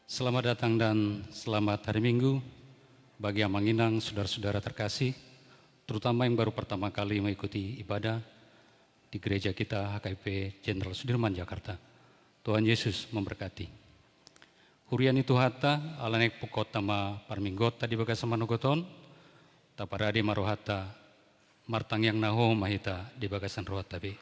Selamat datang dan selamat hari Minggu bagi yang menginang saudara-saudara terkasih, terutama yang baru pertama kali mengikuti ibadah di gereja kita HKIP Jenderal Sudirman, Jakarta. Tuhan Yesus memberkati. Hurian itu hata, alanek pukot tama parminggot tadi baga sama nogoton, taparade marohata, martang yang naho mahita di bagasan rohat tabi.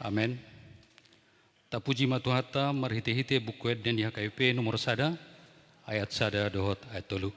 Amin. Tapuji matuhata marhite-hite buku dan di HKIP nomor sada, ayat sada dohot ayat tolu.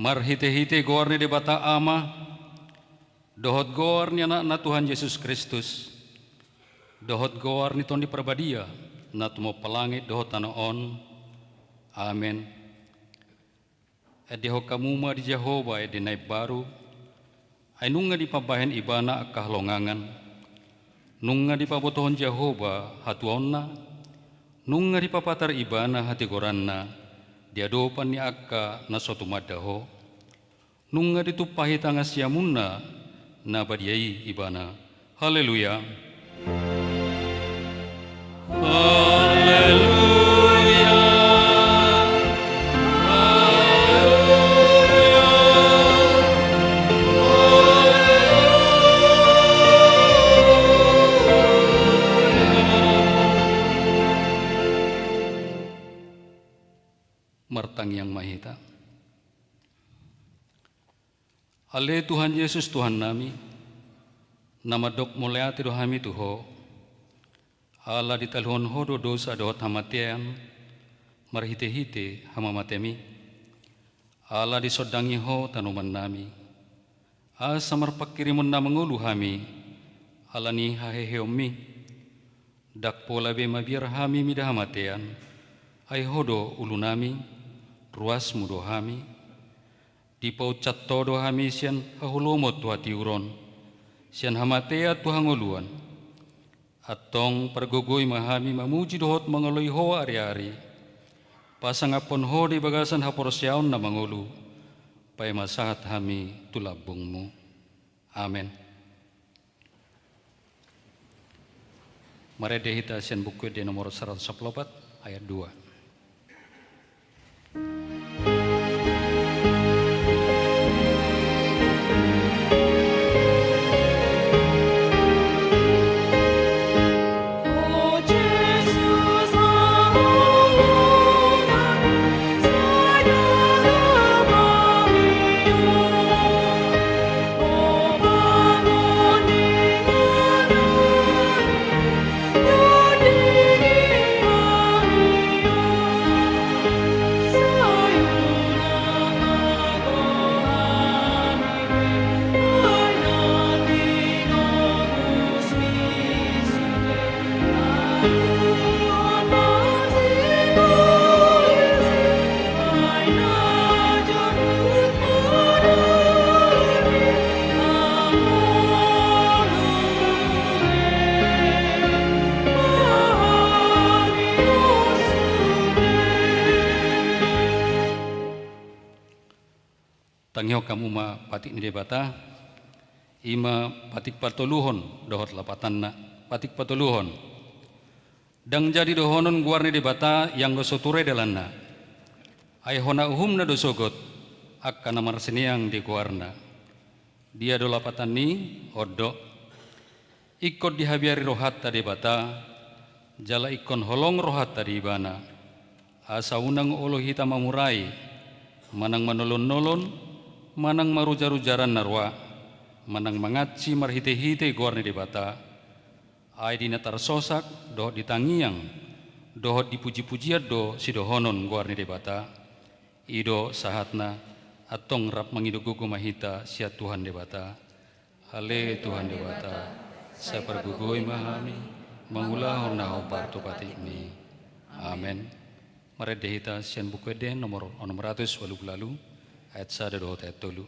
Marhite-hite goarni de bata ama, dohot goarni anak na Tuhan Yesus Kristus, dohot goarni ton di perbadia, na tumo pelangit dohot on, amin. Edeho kamuma di Jehovah edi naib baru, ay nunga di pabahen ibana kahlongangan, nunga di pabotohon Jehovah hatuonna, nunga di papatar ibana hati goranna, diadopan ni akka na suatu madaho, nunga ditupahi tangas yamunna na badiai ibana. Haleluya. Haleluya. Haleluya. Martang yang mahita. Ale Tuhan Yesus Tuhan nami, nama dok muleati dohami tuho, ala ditalhon hodo dosa dohot hamatian, marhite-hite hamamatemi, ala disodangi ho tanuman nami, asa marpakirimun na mangulu hami, ala ni haheheomi, dak pola be mabiar hami midahamatean, ay hodo ulu nami, ruas mudo hami, di paucat todo hami sian hahulomot tua tiuron, sian hamatea tuhangoluan, atong pergogoi mahami mamuji dohot mangoloi ho ari-ari, pasangapon ho di bagasan haporosyaon na mangolu, pai masahat hami tulabungmu. Amen. Mari dehita sian buku di nomor 114 ayat 2. Tangyo kamu ma patik ni debata, ima patik patoluhon dohot lapatanna, patik patoluhon. Dang jadi dohonon guarni debata yang dosoture dalanna. Ay hona uhumna dosogot, akka namar seniang di guarna. Dia do lapatan ni odo, ikut dihabiari rohat ta debata, jala ikon holong rohat ta di ibana. Asa unang olo hita mamurai, manang manolon-nolon, manang marujar-rujaran narwa, manang mangaci marhite-hite guarni debata, ay dinatar sosak doh ditangiang, doh dipuji-pujiat do sidohonon guarni debata, ido sahatna atong rap mangidugugu mahita sia Tuhan debata. Hale Tuhan debata, sa pergugoi mahami, mangulahon na parto patikmi. Amen. Mari dehita sian buku den nomor 600 lalu ayat 1 ayat 3.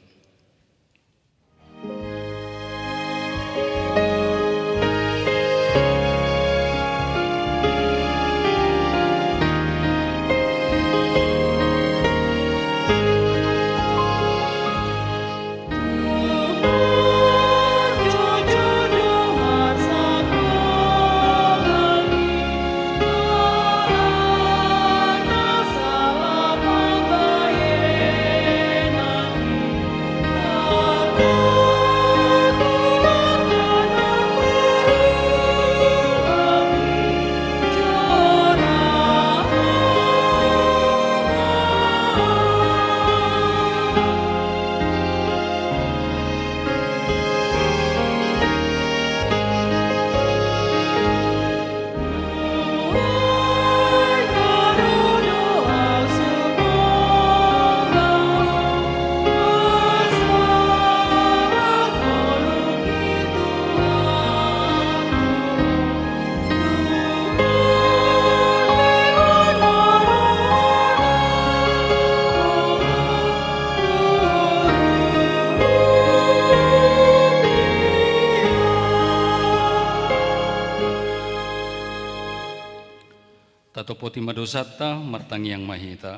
Tatopoti madosata martangi yang mahita.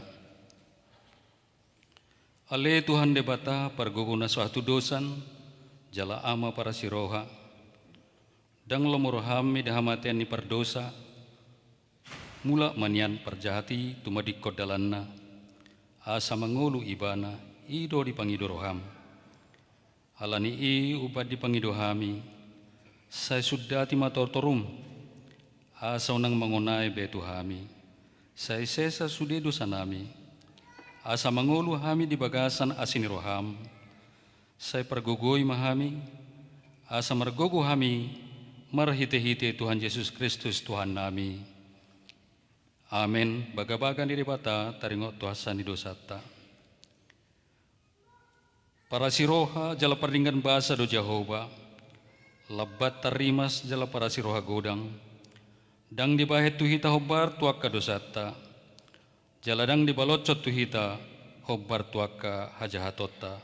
Ale Tuhan debata perguguna suatu dosan, jala ama para siroha, dang lomorohami dahamatian ni perdosa, mula manian perjahati tumadikot dalanna, asa mangulu ibana, ido dipangidoroham. Alani i ubad dipangidohami, saya sudah timatortorum, asa unang mangunai betu hami, saya sesa sude dosa nami, asa mangulu hami di bagasan asini roham, saya pergugui mahami, asa mergogo hami, marhite-hite Tuhan Yesus Kristus Tuhan nami. Amin. Baga-baga diri bata taringot tuasan di dosata. Para siroha jala perdinggan bahasa do Jehovah, lebat tarimas jala para siroha godang, dang dibahet tuhita hobar tuaka dosata, jaladang dibalocot tuhita hobar tuaka hajahatota.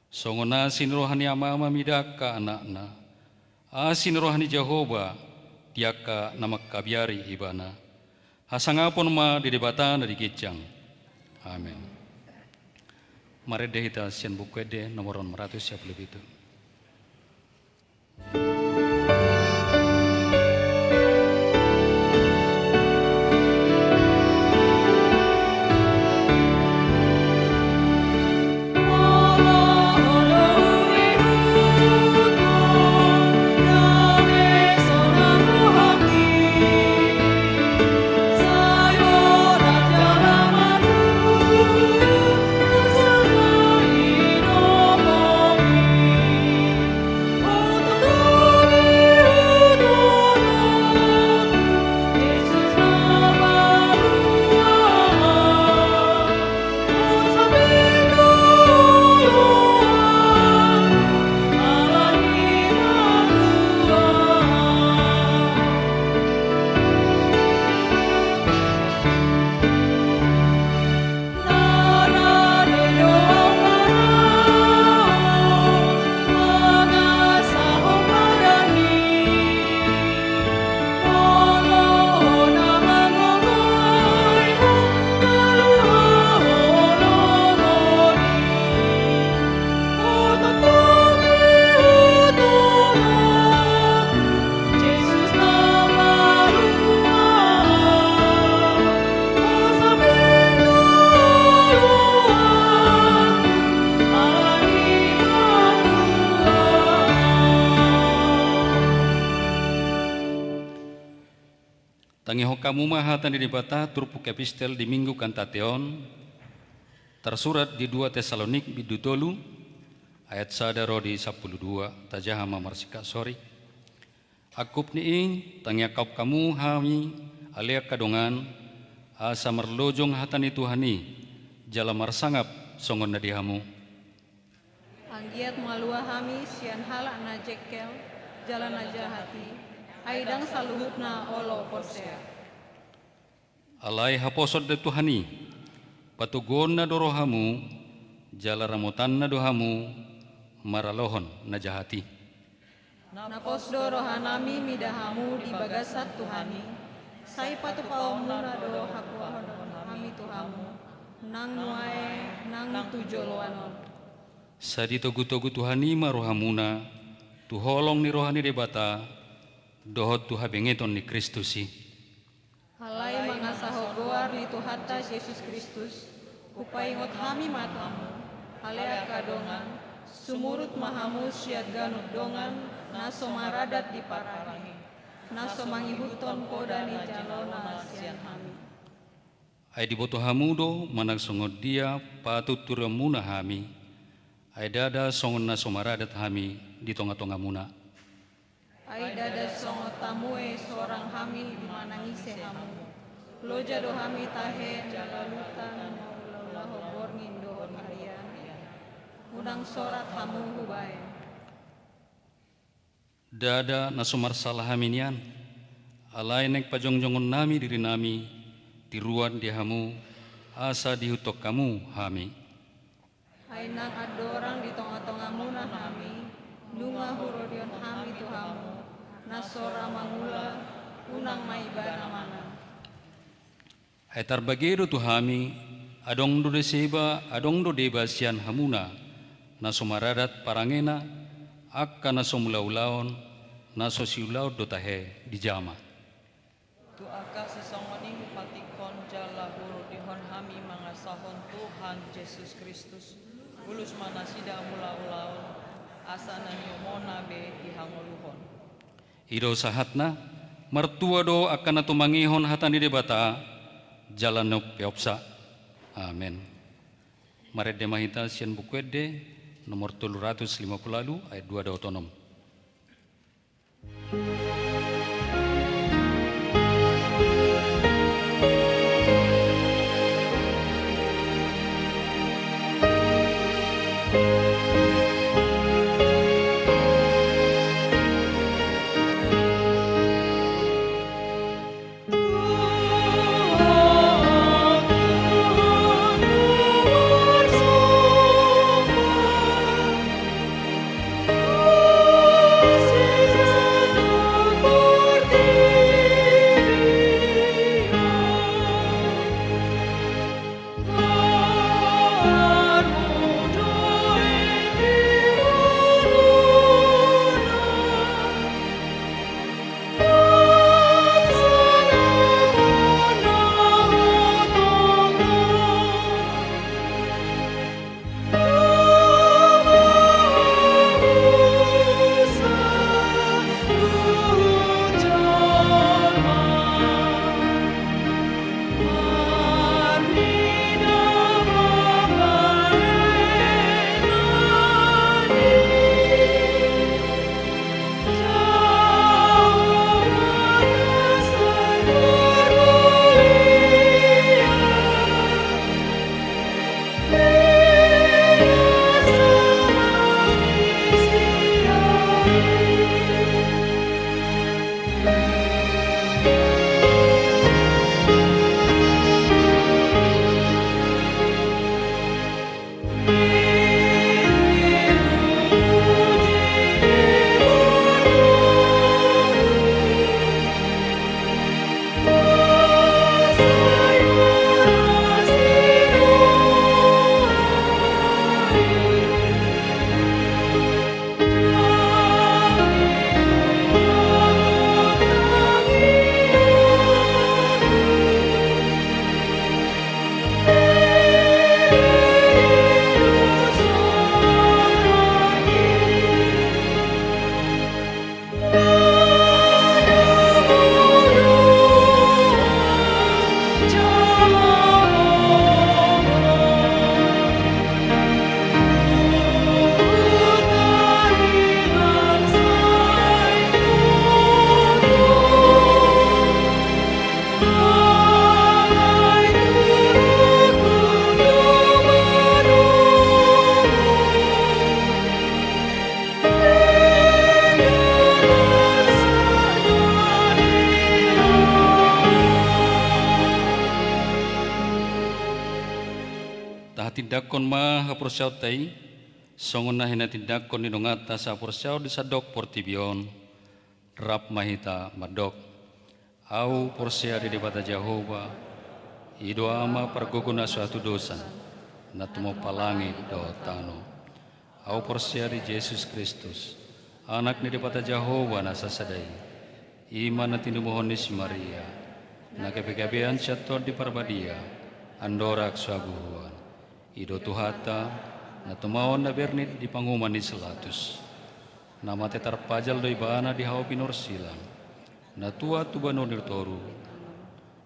Songona sinrohani ama-ama midaka anakna, asin rohani Jehovah tiaka namak kabiari ibana, hasangapon ma di debatan di kicang. Amin. Mari dehita sian bukwede nomoron 100 siap lebih itu. Tangiho kamu mahatan di bata turpuk epistel di minggu kantateon tersurat di 2 Tesalonik bidutolu ayat sadaro di 12 tajahama marsika sori akup ni tangia kaup kamu hami alia kadongan asa merlojong hatani Tuhani jala marsangap songon nadihamu anggiat malua hami sian halak na jekel jalan aja hati aidang saluhutna olo porsea. Alai haposot de Tuhani, patugon na dorohamu, jala ramutan na dohamu, maralohon na jahati. Napos dorohanami midahamu di bagasat Tuhani, say patupaomu na do hakuahon hami Tuhamu, nang nuae nang tujoloanon. Sadi togu-togu Tuhani marohamuna, tuholong ni rohani debata, dohot Tuha bengeton ni Kristusi. Halai mangasaho goar ni Tuhata Yesus Kristus, upaingot hami matamu, halea kadongan, sumurut mahamu siat ganut dongan, naso maradat di pararangi, naso mangihuton poda ni jalona sian hami. Ai di boto hamudo manag songod dia patut turamuna hami, ai dada songon naso maradat hami di tonga-tonga muna. Ai dada songo tamue seorang hami manangise hamu. Loja do hami tahe jalalutan maulahu borngin dohon arian. Udang sorat hamu hubae. Dada nasumar salah haminian. Alai nek pajong-jongon nami diri nami. Tiruan di hamu. Asa dihutok kamu hami. Ai nang adorang di tonga-tonga muna hami. Dunga hurodion hami tuhamu. Nasora mangula unang maibana mana. Hai tarbagedo tu hami adong do deseba adong do deba sian hamuna naso maradat parangena akka naso mulaulaon naso siulau do tahe di jama. Tu aka sesongoning patikon jala huru dihon hami mangasahon Tuhan Yesus Kristus bulus manasida mulaulaon asana nyumona be ihangoluhon. Ido sahatna mertua do akan atu mangihon hatani debata jalan no peopsa. Amin. Mare de mahita sian bukwede nomor 350 lalu ayat 2 da otonom. Tindakon ma haporsiaw tay songon na hinatindakon ni nungata sa haporsiaw di sadok portibion rap mahita madok au porsia di debata Jehova ido ama parguguna suatu dosa na tumopalangi do tano au porsia di Yesus Kristus anak ni debata Jehova na sasadai iman na tinumuhon ni si Maria na kebegabean siya di parbadia andorak suaguhuan ido tuhata na tumaon na bernit di panguman ni selatus nama tetar pajal do ibana di hawa pinor silang na tua tubano nirtoru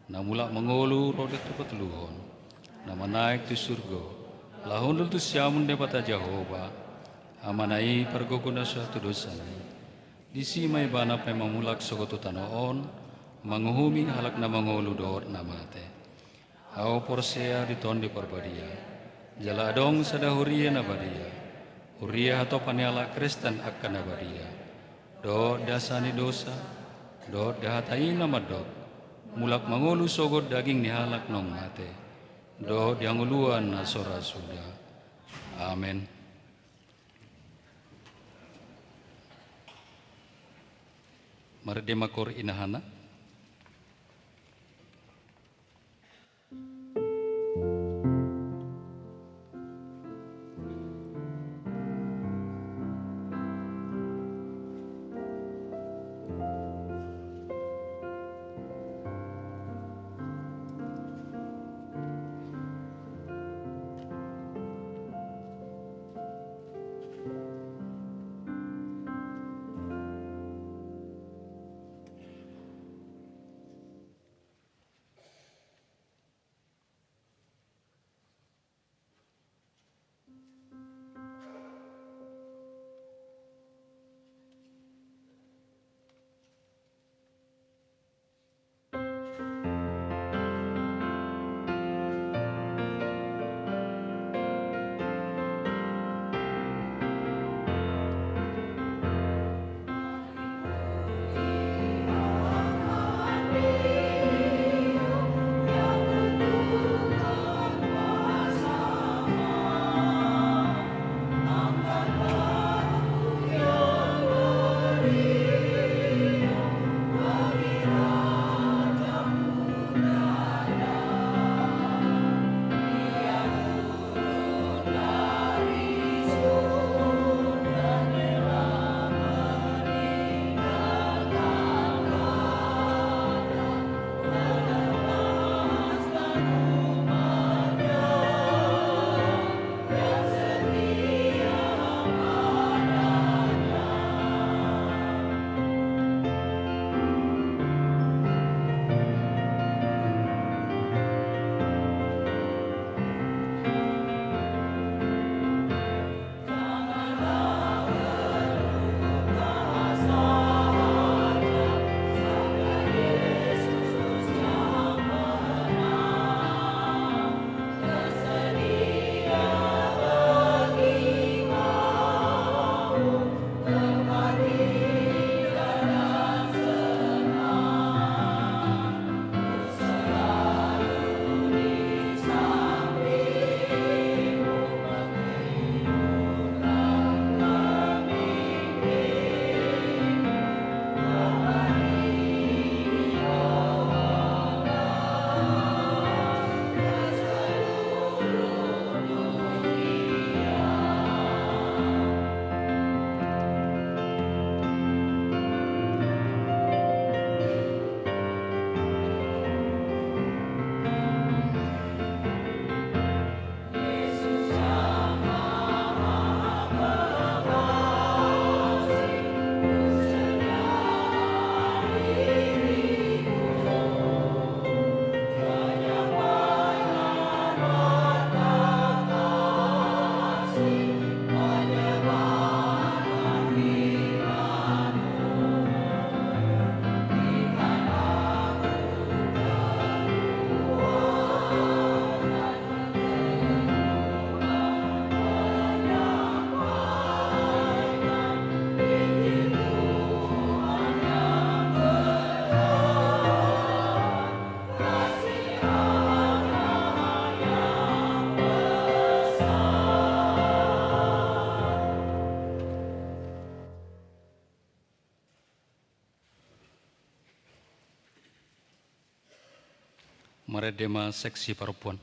na mula mengolu rodet tupatluhon na manaik di surga lahon tu siamun debata Jehova amanai pergokuna suatu dosani di simay bana pe mamulak sogotu tanoon manguhumi halak na mengolu doot na mate hao porsea di ton di parbadia jala dong sada huria na badia huria hato paniala Kristen akan na badia do dasani dosa do dahatai na madok mulak mangulu sogod daging ni halak nong mate do dianguluan na sora suda amen. Mardemakor inahana Maria Dema Seksi Perempuan.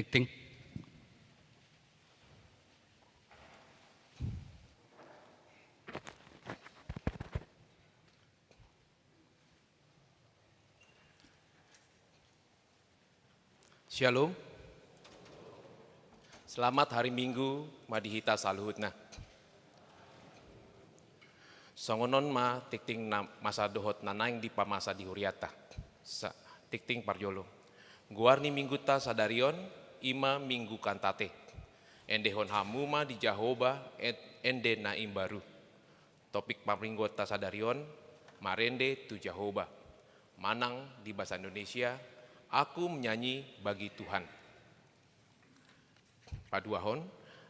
Tikting. Shalom. Selamat hari Minggu, madihita saluhutna. Songonon ma tikting masa dohot nanaing di pamasa di huriata. Tikting parjolo. Guarni minggu ta sadarion, ima minggu kantate. Endehon hamuma di Jahoba, ende naim baru. Topik pamringgo ta sadarion, marende tu Jahoba. Manang di bahasa Indonesia, aku menyanyi bagi Tuhan. Paduahon,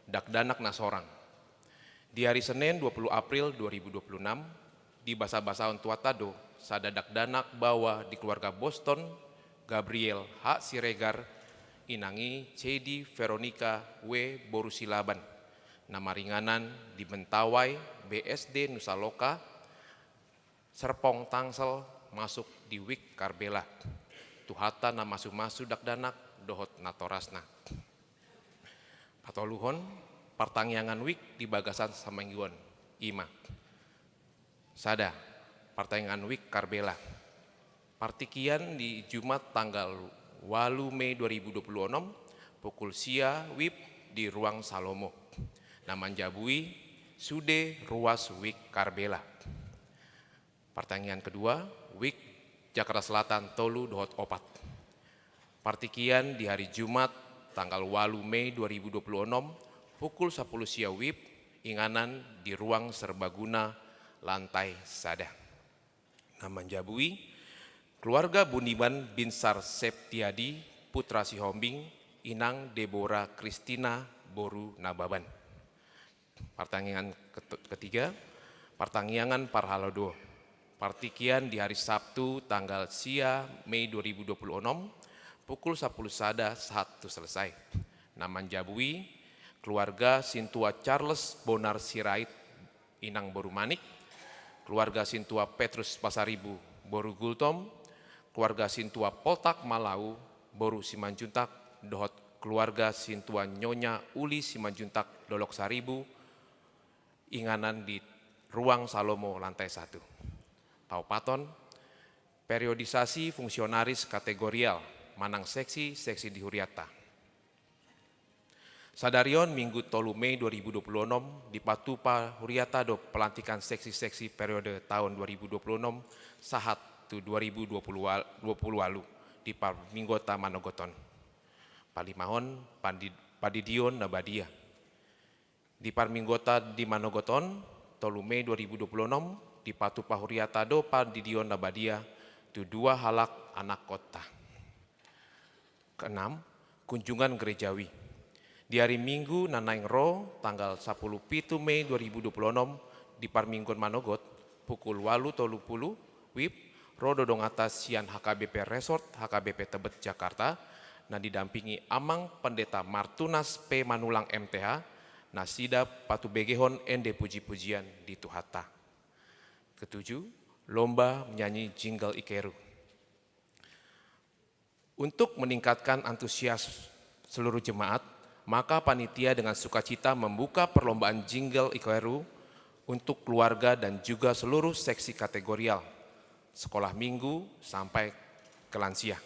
dakdanak nasorang. Di hari Senin 20 April 2026, di basa-basa Tuatado, sada dakdanak bawa di keluarga Boston, Gabriel H. Siregar, inangi Cedi Veronica W. Borusilaban. Nama ringanan di Mentawai, BSD Nusa Loka, Serpong Tangsel, masuk di Wik Karbela. Tuhata nama sumasu dakdanak dohot natorasna. Patoluhon, partangyangan wik di bagasan samanggion, ima. Sada, partangyangan wik Karbela. Partikian di Jumat tanggal 8 Mei 2026, pukul sia wip di ruang Salomo. Naman jabui, sude ruas wik Karbela. Partangyangan kedua, wik Jakarta Selatan tolu dohot opat. Partikian di hari Jumat tanggal 8 Mei 2026, pukul 10 sia wib, inganan di ruang serbaguna lantai sada. Naman jabui, keluarga Bundiman Binsar Septiadi, putra Sihombing, inang Deborah Kristina Boru Nababan. Partangyangan ketiga, partangyangan Parhalodo. Partikian di hari Sabtu tanggal sia Mei 2026, pukul 10 sada 1 selesai. Naman jabui, keluarga Sintua Charles Bonar Sirait, inang Boru Manik, keluarga Sintua Petrus Pasaribu, Boru Gultom, keluarga Sintua Poltak Malau, Boru Simanjuntak, dohot keluarga Sintua Nyonya Uli Simanjuntak, Dolok Saribu, inganan di ruang Salomo lantai 1. Paupaton, periodisasi fungsionaris kategorial, manang seksi di Huriata. Sadarion Minggu 3 Mei 2026 di Patupa Huriata do pelantikan seksi-seksi periode tahun 2026 sahat tu 2020 walu di Parminggota Manogoton. Palimahon Padidion Nabadia. Di Parminggota di Manogoton 3 Mei 2026 di Patupa Huriata do Padidion Nabadia tu 2 halak anak kota. Keenam, kunjungan gerejawi. Di hari Minggu nanaing ro tanggal 10 Mei 2026 di Parminggon Manogot pukul 8.30 wib ro dodong atas sian HKBP Resort HKBP Tebet Jakarta na didampingi Amang Pendeta Martunas P. Manulang MTH nasida patu begehon ende puji-pujian di Tuhata. Ketujuh, lomba menyanyi jingle Ikeru. Untuk meningkatkan antusias seluruh jemaat, maka panitia dengan sukacita membuka perlombaan jingle Ikeru untuk keluarga dan juga seluruh seksi kategorial, sekolah minggu sampai ke lansia.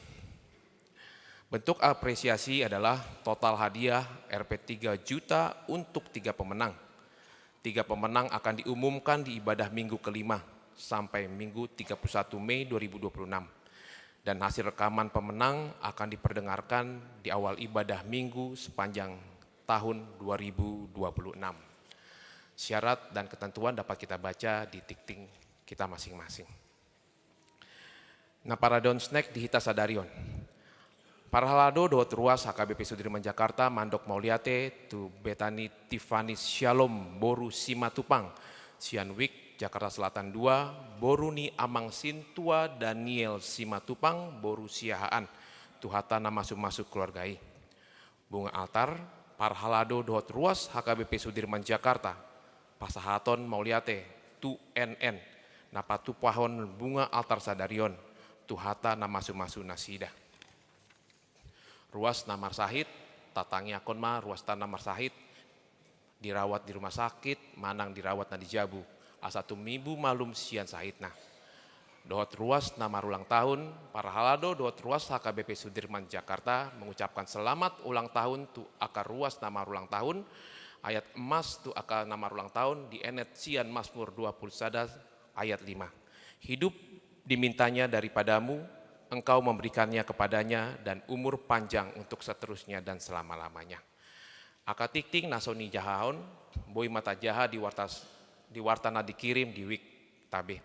Bentuk apresiasi adalah total hadiah Rp 3 juta untuk 3 pemenang. 3 pemenang akan diumumkan di ibadah minggu kelima sampai minggu 31 Mei 2026. Dan hasil rekaman pemenang akan diperdengarkan di awal ibadah minggu sepanjang tahun 2026. Syarat dan ketentuan dapat kita baca di tikting kita masing-masing. Nah, para don snack di Hita Sadarion. Para halado dohot ruas HKBP Sudirman Jakarta Mandok Mauliate tu Betani Tifanis Shalom Boru Simatupang Sianwik Jakarta Selatan 2, Boruni Amang Sintua Daniel Simatupang, Boru Siahaan, Tuhata nama masuk keluargai. Bunga altar, Parhalado dohot ruas HKBP Sudirman Jakarta, Pasahaton Mauliate, Tu NN, Napatu Pahon bunga altar Sadarion, Tuhata nama masuk nasida. Ruas Namar Sahid, tatangnya konma ruas tanah marsahit, dirawat di rumah sakit, manang dirawat na di Jabu. Asatu minggu malum sian sahitna. Dohot ruas nama ulang tahun, para halado dohot ruas HKBP Sudirman Jakarta mengucapkan selamat ulang tahun tu akar ruas nama ulang tahun, ayat emas tu akar nama ulang tahun di enet sian Mazmur 20 sada ayat 5. Hidup dimintanya daripadamu, engkau memberikannya kepadanya dan umur panjang untuk seterusnya dan selama-lamanya. Aka tikting nasoni jahaon, boy mata jaha di wartana dikirim di wik tabe.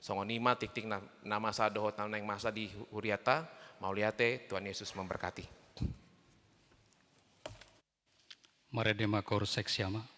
Songonima tikting nama sadohot nang masa di huriata, mauliate Tuhan Yesus memberkati. Maredema kor seksiama.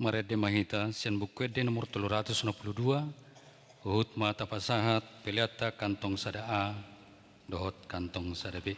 Marede Mahita, Sian Bukwede nomor 362, Uhut Mata Pasahat, Peliata Kantong Sada A, Dohot Kantong Sada B.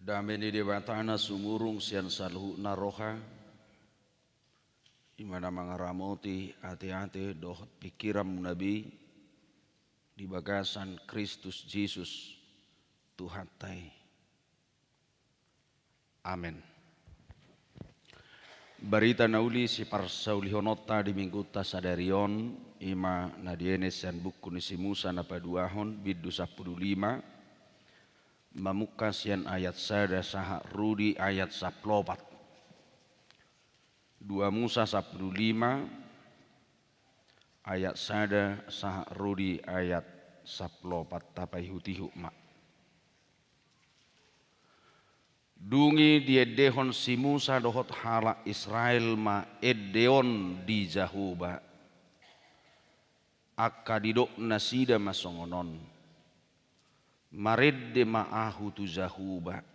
Dameni debatana sumurung sian saluhu naroha imana mangaramoti hati-hati doh pikiran nabi di bagasan Kristus Yesus Tuhan tai. Amin. Barita nauli si parsaulihonota di minggu tasadarion ima nadienes dan buku nisi Musa napaduahon bidu 15 Mamukasian ayat sada saha rudi ayat 14. 2 Musa 15 ayat sada saha rudi ayat 14 tapai hutihu mak. Dungi diedehon si Musa dohot hala Israel ma edeon di Jahuba. Akka didok nasida masongonon. Maredde ma'ahu tu Jahuba.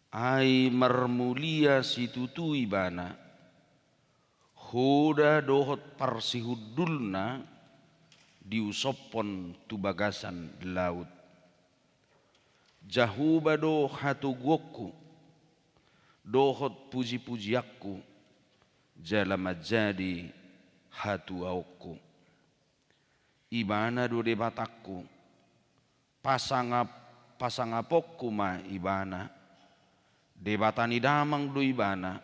Ai marmulia si tutu ibana. Hoda dohot parsihudulna diusopon tu bagasan laut. Jahuba do hatu goku. Dohot puji-pujiakku. Jalama jadi hatu auku. Ibana do debatakku. Pasangapokku ma ibana. Debatani damang do ibana.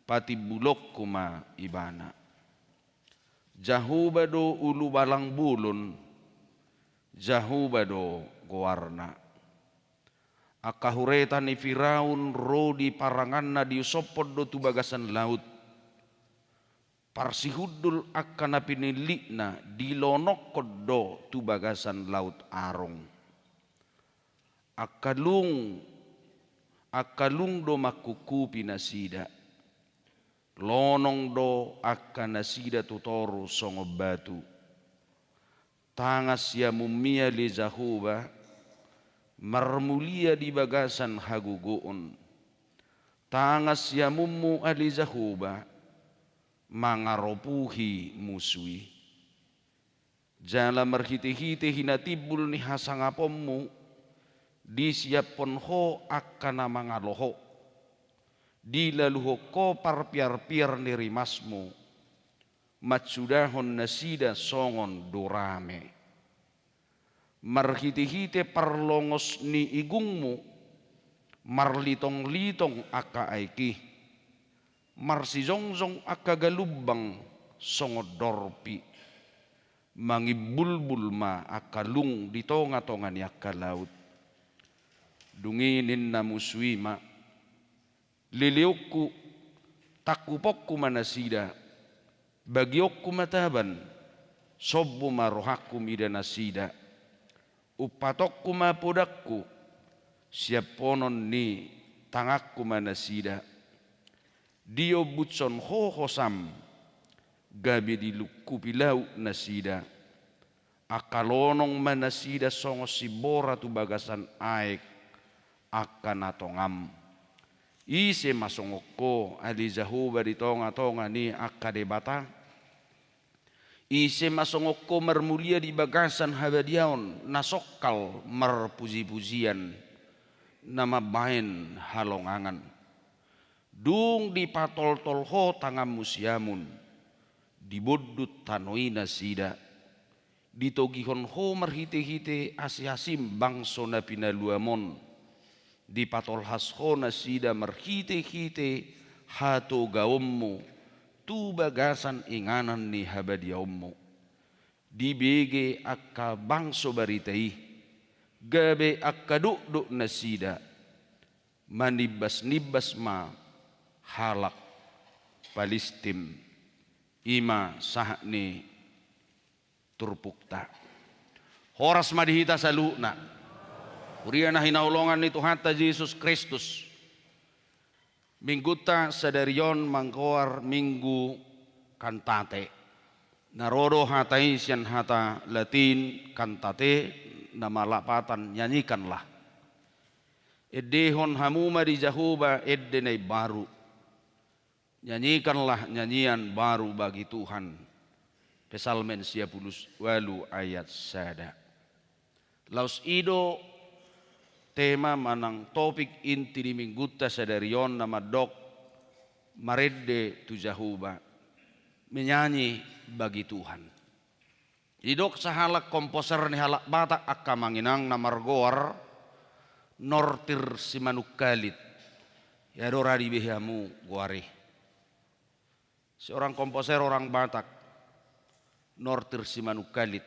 Pati bulokku ma ibana. Jahuba do ulu balang bulun. Jahuba do gowarna. Akahuretan ni Firaun rodi paranganna diusopod do tu bagasan laut. Parsihudul akana pinilikna dilonokod do tu bagasan laut arong. Akalung do makuku pinasida. Lonong do akana sida tutoru songo batu. Tangas ya mumia li Jahuba. Marmulia di bagasan hagugoon. Tangas ya mummu ali Jahuba. Mangaropuhi musui. Jala merhiti-hiti hinatibul ni hasangapommu. Disiapon ho akana mangaloho. Dilaluho ko parpiar-piar nirimasmu. Matsudahon nasida songon dorame. Marhiti-hiti parlongos ni igungmu. Marlitong-litong aka aiki. Marsijongzong akagalubang songodorpi. Mangibulbul ma akalung di tonga-tonga ni akalaut. Dunginin na muswima. Liliukku takupokku manasida. Bagiokku mataban. Sobbu marohakku midanasida. Upatokku mapodakku. Siaponon ni tangakku manasida. Dio butson hohosam gabi di lukupilau nasida. Akalonong manasida songo sibora tu bagasan aek akanatongam. Ise masongoko ali Jahuba di tonga-tonga ni akadebata. Ise masongoko marmulia di bagasan habadiaon nasokal marpuji-pujian nama bain halongangan. Dung di patol-tol ho tangam musiamun. Dibodut tanoina sida. Ditogihon ho marhite-hite asi-asim bangso na pinaluamon. Di patol has ho na sida marhite-hite hato gawommu. tu bagasan inganan ni habadiaummo. Di bege akka bangso baritai, gabe akka duk nasida, manibas-nibas ma halak Palestim ima sahni turpukta. Horas madihita saluna. Uriana hinaulongan ni Tuhan ta Yesus Kristus. Mingguta sadarion mangkoar minggu kantate. Narodo hatai sian hata Latin kantate nama lapatan nyanyikanlah. Edehon hamuma di Jahuba eddenai baru. Nyanyikanlah nyanyian baru bagi Tuhan. Pesalmen 58 ayat 1. Laus ido tema manang topik inti di mingguta sadarion nama dok maredde tu Jahuba. Menyanyi bagi Tuhan. Idok sahalak komposer ni halak Batak akka manginang na margoar nortir si manukalit. Ya dora di behamu guari. Seorang komposer orang Batak nortir si manukalit.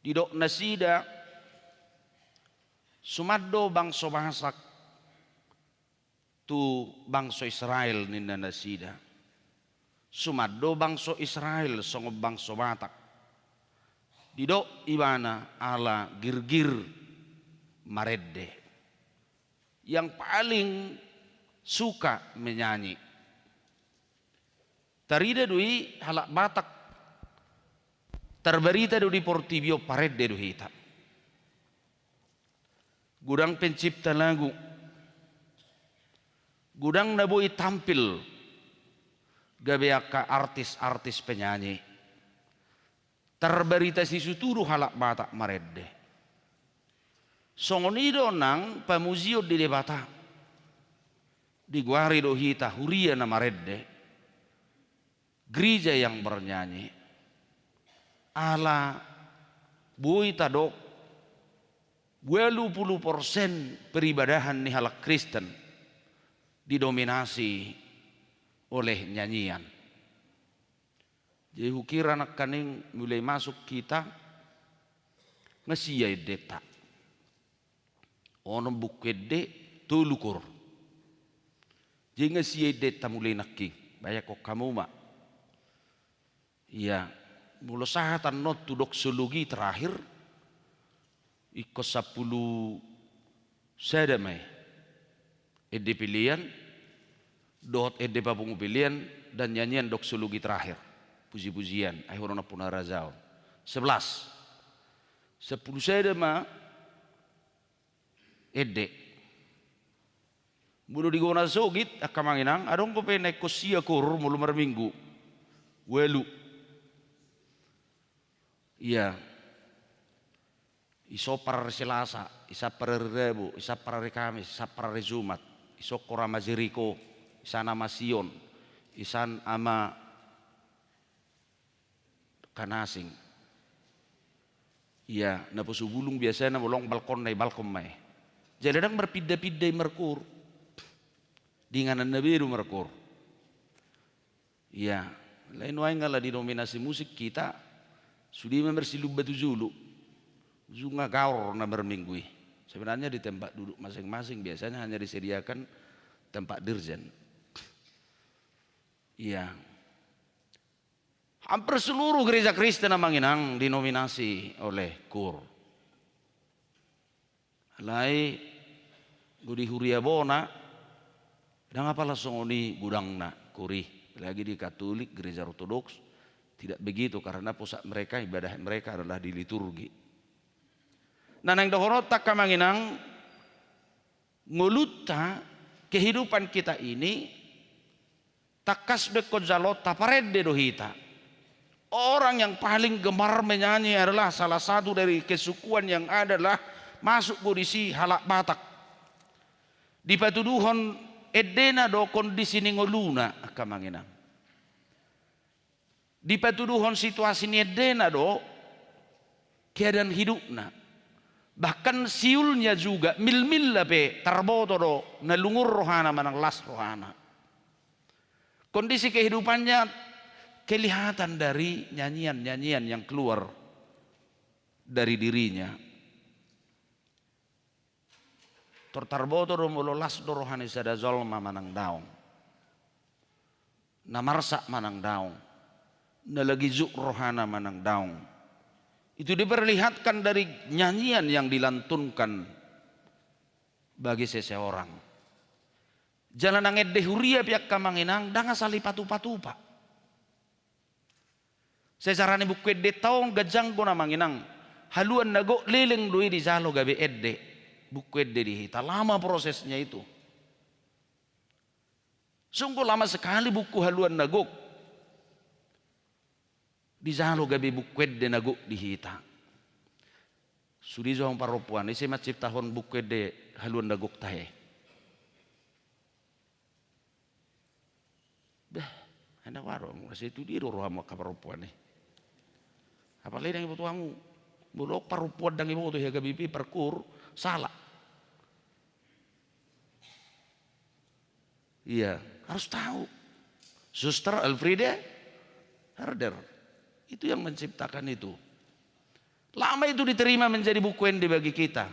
Didok nasida sumaddo bangso bahasak tu bangso Israel ninna nasida. Sumaddo bangso Israel songo bangso Batak. Didok ibana ala girgir maredde. Yang paling suka menyanyi. Tarida dui halak Batak. Terberita dui Portibio paredde duhita. Gudang pencipta lagu. Gudang nabui tampil. Gabeaka artis-artis penyanyi. Terberita si suturu halak Batak maredde. Songonido nang pamuzio di debata. Di guari dohita huria na maredde. Gereja yang bernyanyi. Ala bui tadok 20% peribadahan ni halak Kristen didominasi oleh nyanyian. Jadi ukira anak kaning mulai masuk kita ngasiyai deta. Ono bukede tulukur. Jadi ngasiyai deta mulai nakking. Banyak kok kamu mak. Iya, mula sahatan not tudok sulugi terakhir. Iko 10 sedamai. Ede pilihan. Dot ede papung pilihan dan nyanyian dok sulugi terakhir. Puji-pujian. Akhirnya punah razau. 11. 10 sedama. Ede. Mulu digona sogit akamanginang. Adong ko pe naik kosia kur mulu marminggu. Welu. Iya. Iso para Selasa, isa para Rebu, isa para Kamis, isa para Jumat, iso kora Maziriko, isa nama Sion, isan ama Kanasing. Iya, na pusubulung biasanya bolong balkon na balkon may. Jadi dang berpindah-pindah merkur. Dinganan na biru merkur. Iya, lain wae ngala dinominasi musik kita sudah membersilu batu julu. Zunga gaur na berminggu. Sebenarnya di tempat duduk masing-masing biasanya hanya disediakan tempat dirjen. Iya. Hampir seluruh gereja Kristen Manginang dinominasi oleh KUR. Lai gudi huria bona dan apalah songoni gudangna kuri. Lagi di Katolik, gereja Ortodoks tidak begitu karena pusat mereka ibadah mereka adalah di liturgi. Nah nang dohorot tak kamanginang nguluta kehidupan kita ini takas dekot jalota paredde dohita. Orang yang paling gemar menyanyi adalah salah satu dari kesukuan yang adalah masuk kondisi halak Batak. Di patuduhon edena do kondisi ningoluna akamanginang. Di patuduhon situasi ni edena do keadaan hidupna. Bahkan siulnya juga mil-mil lape tarboto do nalungur rohana manang las rohana. Kondisi kehidupannya kelihatan dari nyanyian-nyanyian yang keluar dari dirinya. Tortarboto romulolas dorohani sada zolma manang daong. Namarsa manang daong. Nalagizuk rohana manang daong. Itu diperlihatkan dari nyanyian yang dilantunkan bagi seseorang. Jalan angin dehuria pihak kamanginang danga sali patu-patupa. Sesarane buku edde taong gajang ko na manginang. Haluan nago leleng doi di zalo gabe edde. Buku edde dihita. Lama prosesnya itu. Sungguh lama sekali buku haluan nago. Di zalo gabe buku edde nago dihita. Sudi zoang paropuan. Isi macip tahun buku edde haluan nago tahe. Hendak warung. Masih itu di rohama kaparopuan nih. Apalagi yang ibu tuamu bulok parupuan dan ibu tuh ya gabipi perkur salah. Iya, harus tahu. Suster Elfriede Herder itu yang menciptakan itu. Lama itu diterima menjadi buku yang bagi kita.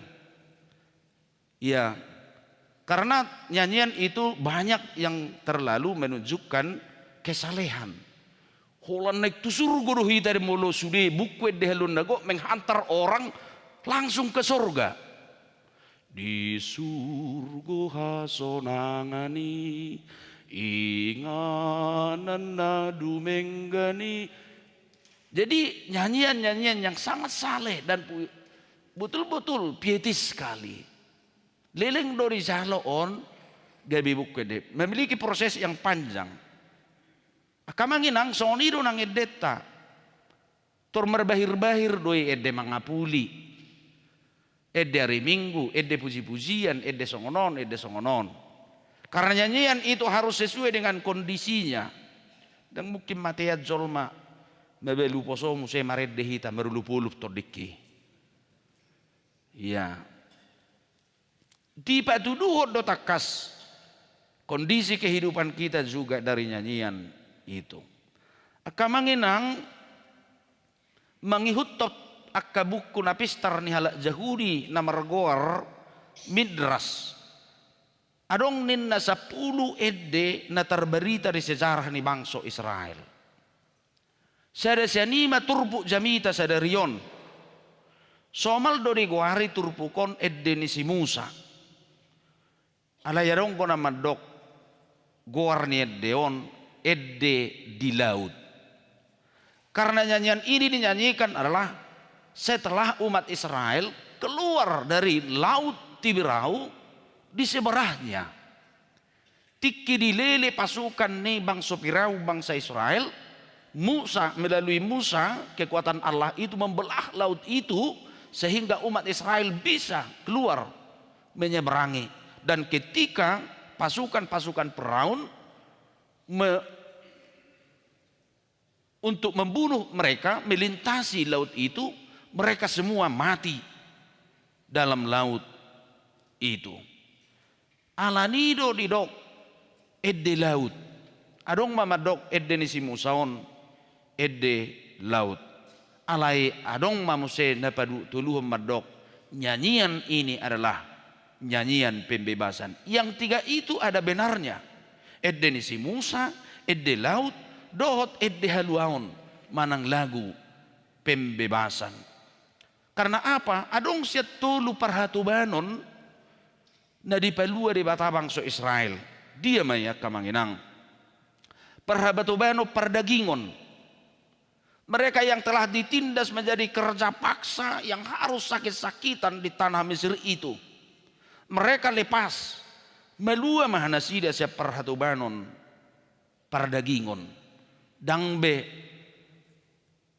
Iya, karena nyanyian itu banyak yang terlalu menunjukkan kesalehan. Holan naik tu surga doh dari mulu sudah buku de halun nago menghantar orang langsung ke surga. Di surga hasonangani inganan nadu menggani. Jadi nyanyian-nyanyian yang sangat saleh dan betul-betul pietis sekali. Leleng dori jaloon gabi buku de memiliki proses yang panjang. Akamanginang sonido nang edeta tor merbahir-bahir doi edde mangapuli edde hari minggu edde puji-pujian edde songonon karena nyanyian itu harus sesuai dengan kondisinya dan mungkin mateat zolma mebelu posomu se maredde hita merulupulup todiki ya di patuduh do takas kondisi kehidupan kita juga dari nyanyian itu. Akamanginang mangihutot akabuku napistar ni halak jahudi na margoar midras. Adong ninna 10 edde na terberita di sejarah ni bangsa Israel. Sada sianima turpu jamita sada riyon. Somal do di guari turpukon edde ni si Musa. Alayarong ko na madok guar ni eddeon edde di laut. Karena nyanyian ini dinyanyikan adalah setelah umat Israel keluar dari laut Tibirau di seberahnya. Tiki dilele pasukan nih bangsa Pirau bangsa Israel. Musa melalui Musa kekuatan Allah itu membelah laut itu sehingga umat Israel bisa keluar menyeberangi. Dan ketika pasukan-pasukan Firaun untuk membunuh mereka melintasi laut itu, mereka semua mati dalam laut itu. Alanido didok edde laut adong mamadok edde ni si Musaon edde laut alai adong mamuse napadu tuluhum madok. Nyanyian ini adalah nyanyian pembebasan. Yang tiga itu ada benarnya. Edde ni si Musa, edde laut, dohot edde haluaon, manang lagu pembebasan. Karena apa? Adong siya tulu parhatubanon na dipalua di bata bangsa Israel. Dia maya kamanginang. Parhabatubano pardagingon. Mereka yang telah ditindas menjadi kerja paksa yang harus sakit-sakitan di tanah Mesir itu. Mereka lepas. Melua mahanasida siya parhatubanon pardagingon. Dangbe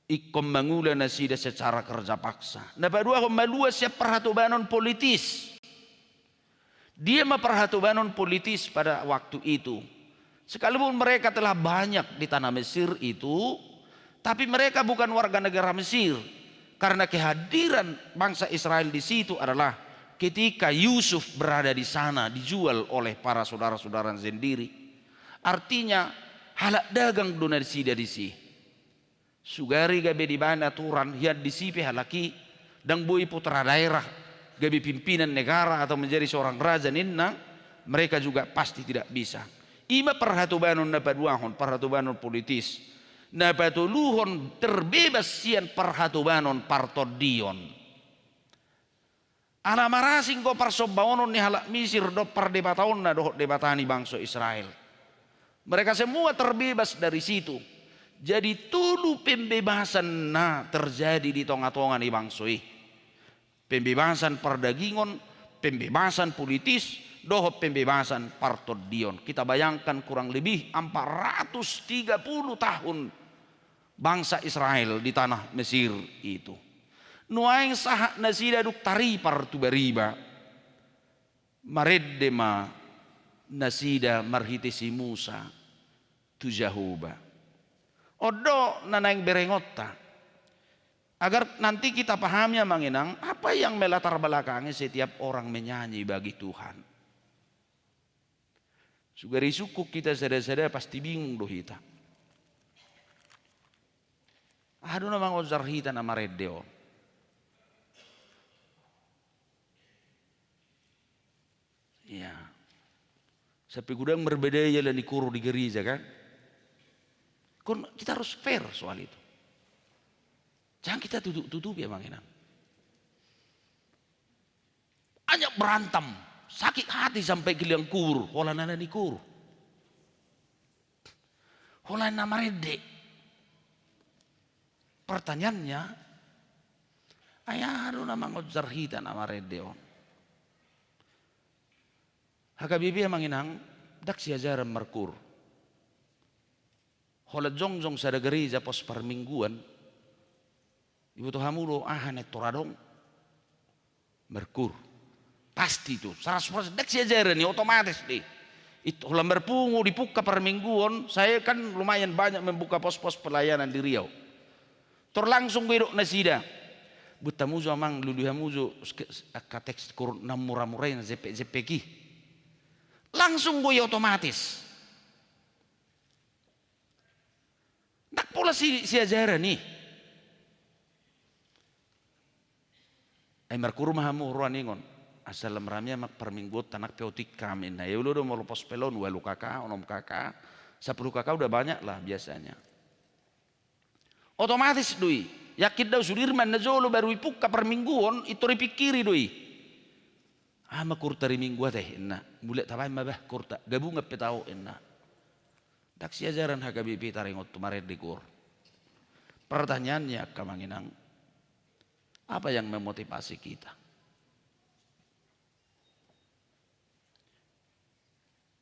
ikom mangula na sida secara kerja paksa. Napadua ko malua siya parhatubanon politis. Dia memperhatubanon politis pada waktu itu. Sekalipun mereka telah banyak di tanah Mesir itu, tapi mereka bukan warga negara Mesir. Karena kehadiran bangsa Israel di situ adalah ketika Yusuf berada di sana dijual oleh para saudara-saudara sendiri. Artinya halak dagang do nasida di si. Sugari gabe di bana aturan hiad di sipe halaki dan bui putra daerah gabe pimpinan negara atau menjadi seorang raja ninna, mereka juga pasti tidak bisa. Ima perhatubanon na paduahon, perhatubanon politis. Na patuluhon terbebas sian perhatubanon partodion. Ala marasing ko parsobaonon ni halak Misir do perdebataon na dohot debatani bangsa Israel. Mereka semua terbebas dari situ. Jadi tulu pembebasan na terjadi di tonga-tonga ni bangsoi. Pembebasan perdagingon, pembebasan politis, dohot pembebasan partodion. Kita bayangkan kurang lebih 430 tahun bangsa Israel di tanah Mesir itu. Nuaing sahak nasida duk tari partu beriba. Mareddema nasida marhitisi Musa tu Jahuba. Odo nanaing berengota. Agar nanti kita pahamnya mengenang apa yang melatar belakangi setiap orang menyanyi bagi Tuhan. Sugari suku kita sada-sada pasti bingung doh hita. Aduh namang ozar hita nama reddeo. Ya. Sampai gudang berbeda ya lah dikuru di gereja kan. Kita harus fair soal itu. Jangan kita tutup ya manginan. Hanya berantem, sakit hati sampai giliang kur, hola nana di kur. Hola nama rede. Pertanyaannya, ayah aduh nama ngojar hita nama rede on. Hakabibi manginang dak siajaran merkur. Hola jongjong sada gereja pos permingguan. Ibu Tuhamulo ahanet toradong merkur. Pasti itu 100% dak siajaran nih otomatis deh. Itu hola berpungu dibuka permingguan. Saya kan lumayan banyak membuka pos-pos pelayanan di Riau. Langsung gedok nasida. Butamuzo amang luluhamuzo kateks kur namura-murain zepeki. Langsung gue otomatis. Tak pula si ajaran nih. Ay merkuru mahamu ruan ingon. Asal ramya mak perminggu tanak peotik kami. Nah ya udah mau lepas pelon walu kakak, onom kakak. 10 kakak udah banyak lah biasanya. Otomatis doi. Yakin dah Sudirman na jolo baru ipuk ka permingguan itu dipikiri doi. Ama kurta ri minggu teh enna. Mulai tabay mabah kurta gabung petau enna. Dak si ajaran hakabibi taringot tumared di kur. Pertanyaannya kamanginang, apa yang memotivasi kita?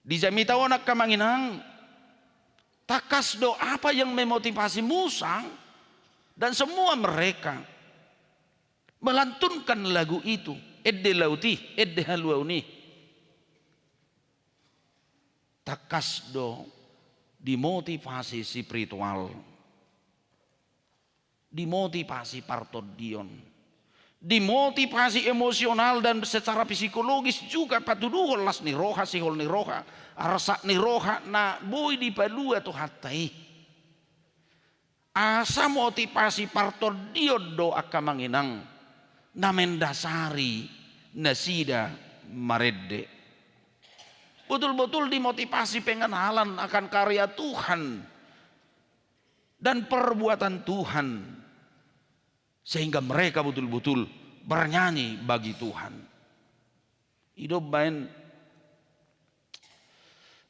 Di jamitawonak kamanginang, takas do apa yang memotivasi Musa dan semua mereka melantunkan lagu itu. Edde lauti, edde haluauni. Takas do dimotivasi spiritual, dimotivasi partodion, dimotivasi emosional dan secara psikologis juga patuduh las ni roha sihol ni roha arasa ni roha na boy di palua tu hatai asa motivasi partodion do akamanginang na mendasari nasida maredde. Betul-betul dimotivasi pengenalan akan karya Tuhan dan perbuatan Tuhan sehingga mereka betul-betul bernyanyi bagi Tuhan. Hidup bain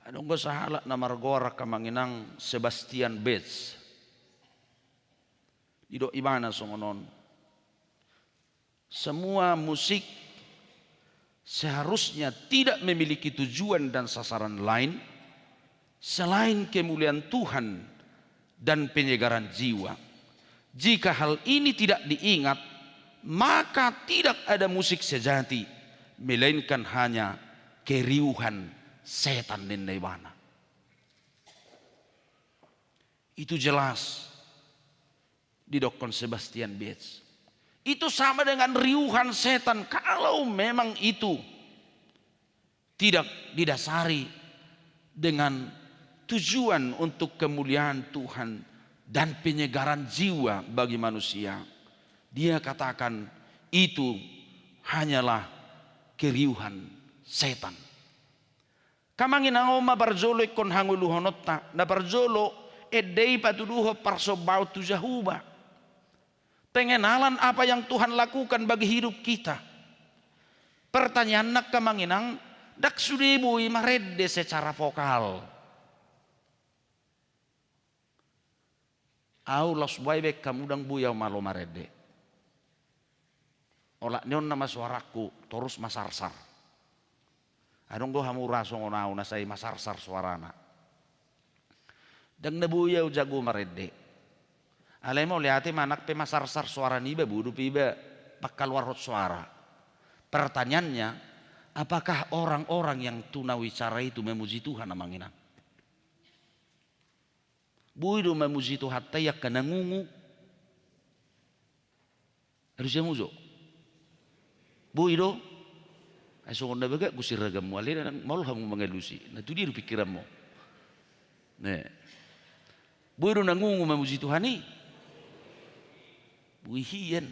adong ko sahala na margora kamanginang Sebastian Betz. Hidup ibana songonon. Semua musik seharusnya tidak memiliki tujuan dan sasaran lain selain kemuliaan Tuhan dan penyegaran jiwa. Jika hal ini tidak diingat, maka tidak ada musik sejati, melainkan hanya keriuhan setan dan nirwana. Itu jelas di Dr. Sebastian Betz. Itu sama dengan riuhan setan kalau memang itu tidak didasari dengan tujuan untuk kemuliaan Tuhan dan penyegaran jiwa bagi manusia. Dia katakan itu hanyalah keriuhan setan. Kamanginang mabarjolo ikon hanguluhonotta na barjolo edei patuduho parsobau tu jahuba. Pengenalan apa yang Tuhan lakukan bagi hidup kita. Pertanyaan nak kamanginang dak sudibui marede secara vokal. Au los baibek kamudang buyau malo marede. Ola nyon nama suaraku terus masarsar. Adong do hamura songonau na say masarsar suarana. Dang nabuyau jago marede. Alay mo lihati manak pe masarsar suara niba budu piba pakaluarot suara. Pertanyaannya, apakah orang-orang yang tunawicara itu memuji Tuhan amanginang? Buido memuji Tuhan tayak kana ngungu. Harusnya muzo. Buido ay songon na baga gusiragam mo alin nang maul hamu mangelusi. Na tu di pikiran mo. Ne. Buido nangungu memuji Tuhan ni. Buihian.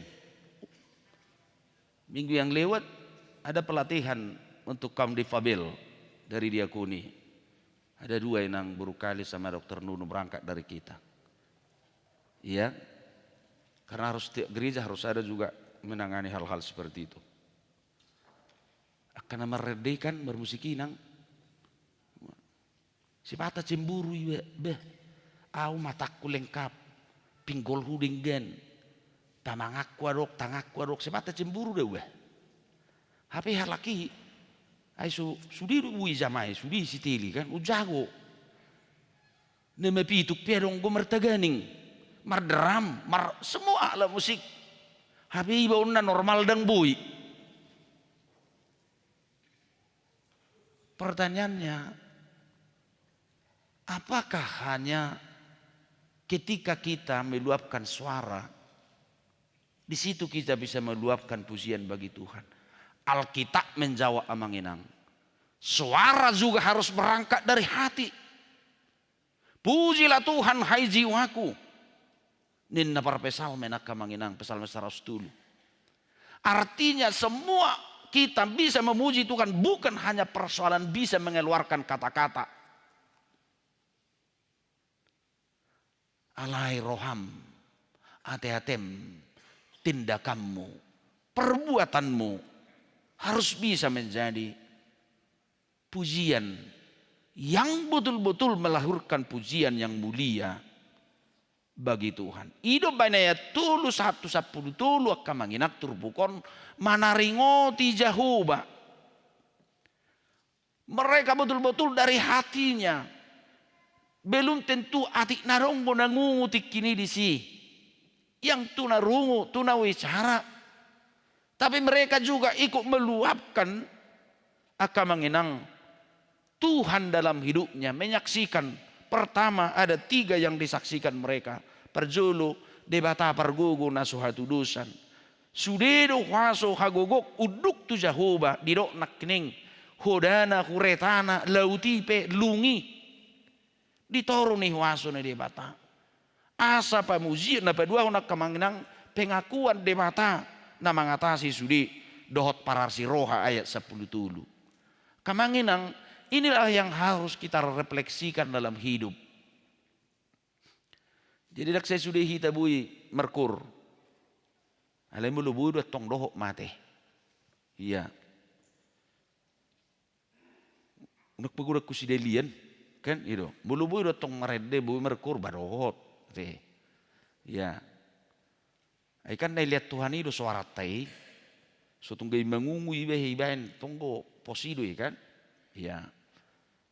Minggu yang lewat ada pelatihan untuk kaum difabel dari Diakoni. Ada 2 yang berkali sama Dr. Nunu berangkat dari kita. Iya. Karena harus setiap gereja harus ada juga menangani hal-hal seperti itu. Akan meredekan bermusikinang. Si pata cemburu iba. Beh. Au mataku lengkap. Pinggol hudinggen. Tamangakku adok, tangakku adok. Si pata cemburu deh weh. Hape halaki. Ay sudi bui jamai, sudi sitili kan. Ujago. Nemapituk pedong go mertaganing. Marderam, semua alat musik. Hape iba unna normal dang bui. Pertanyaannya, apakah hanya ketika kita meluapkan suara, di situ kita bisa meluapkan pujian bagi Tuhan? Alkitab menjawab amanginang, suara juga harus berangkat dari hati. Pujilah Tuhan hai jiwaku. Ninna para pesalmen akamanginang pesalmen 110. Artinya semua kita bisa memuji Tuhan bukan hanya persoalan bisa mengeluarkan kata-kata. Alai roham, ate-atem, tindakanmu, perbuatanmu harus bisa menjadi pujian yang betul-betul melahirkan pujian yang mulia bagi Tuhan. Ido banaya tulu 110 tulu akamanginak turbukon manaringoti jahuba. Mereka betul-betul dari hatinya. Belum tentu atik naronggo nangungu tikini disi. Yang tu narungu, tu nawicara. Tapi mereka juga ikut meluapkan akamanginang Tuhan dalam hidupnya. Menyaksikan. Pertama ada 3 yang disaksikan mereka. Perjulu debata pergugu nasuhatudusan. Sudedo waso hagogok uduk tu jahoba didok nakning. Hodana kuretana lautipe lungi. Ditoro nih waso na debata. Asa pamujian na pedua nak kamanginang pengakuan debata na mengatasi sudi dohot pararsi roha ayat 10 tulu. Kamanginang inilah yang harus kita refleksikan dalam hidup. Jadi dak saya sudah hitabui merkur. Alai mulu budu tong dohok mate. Iya. Unak pagudak kusidelian kan itu. Mulu budu tong marede bui merkur badohot. Iya. Ai kan nai lihat Tuhan itu suara tai. So tunggai mangungu ibain tonggo posido kan. Iya.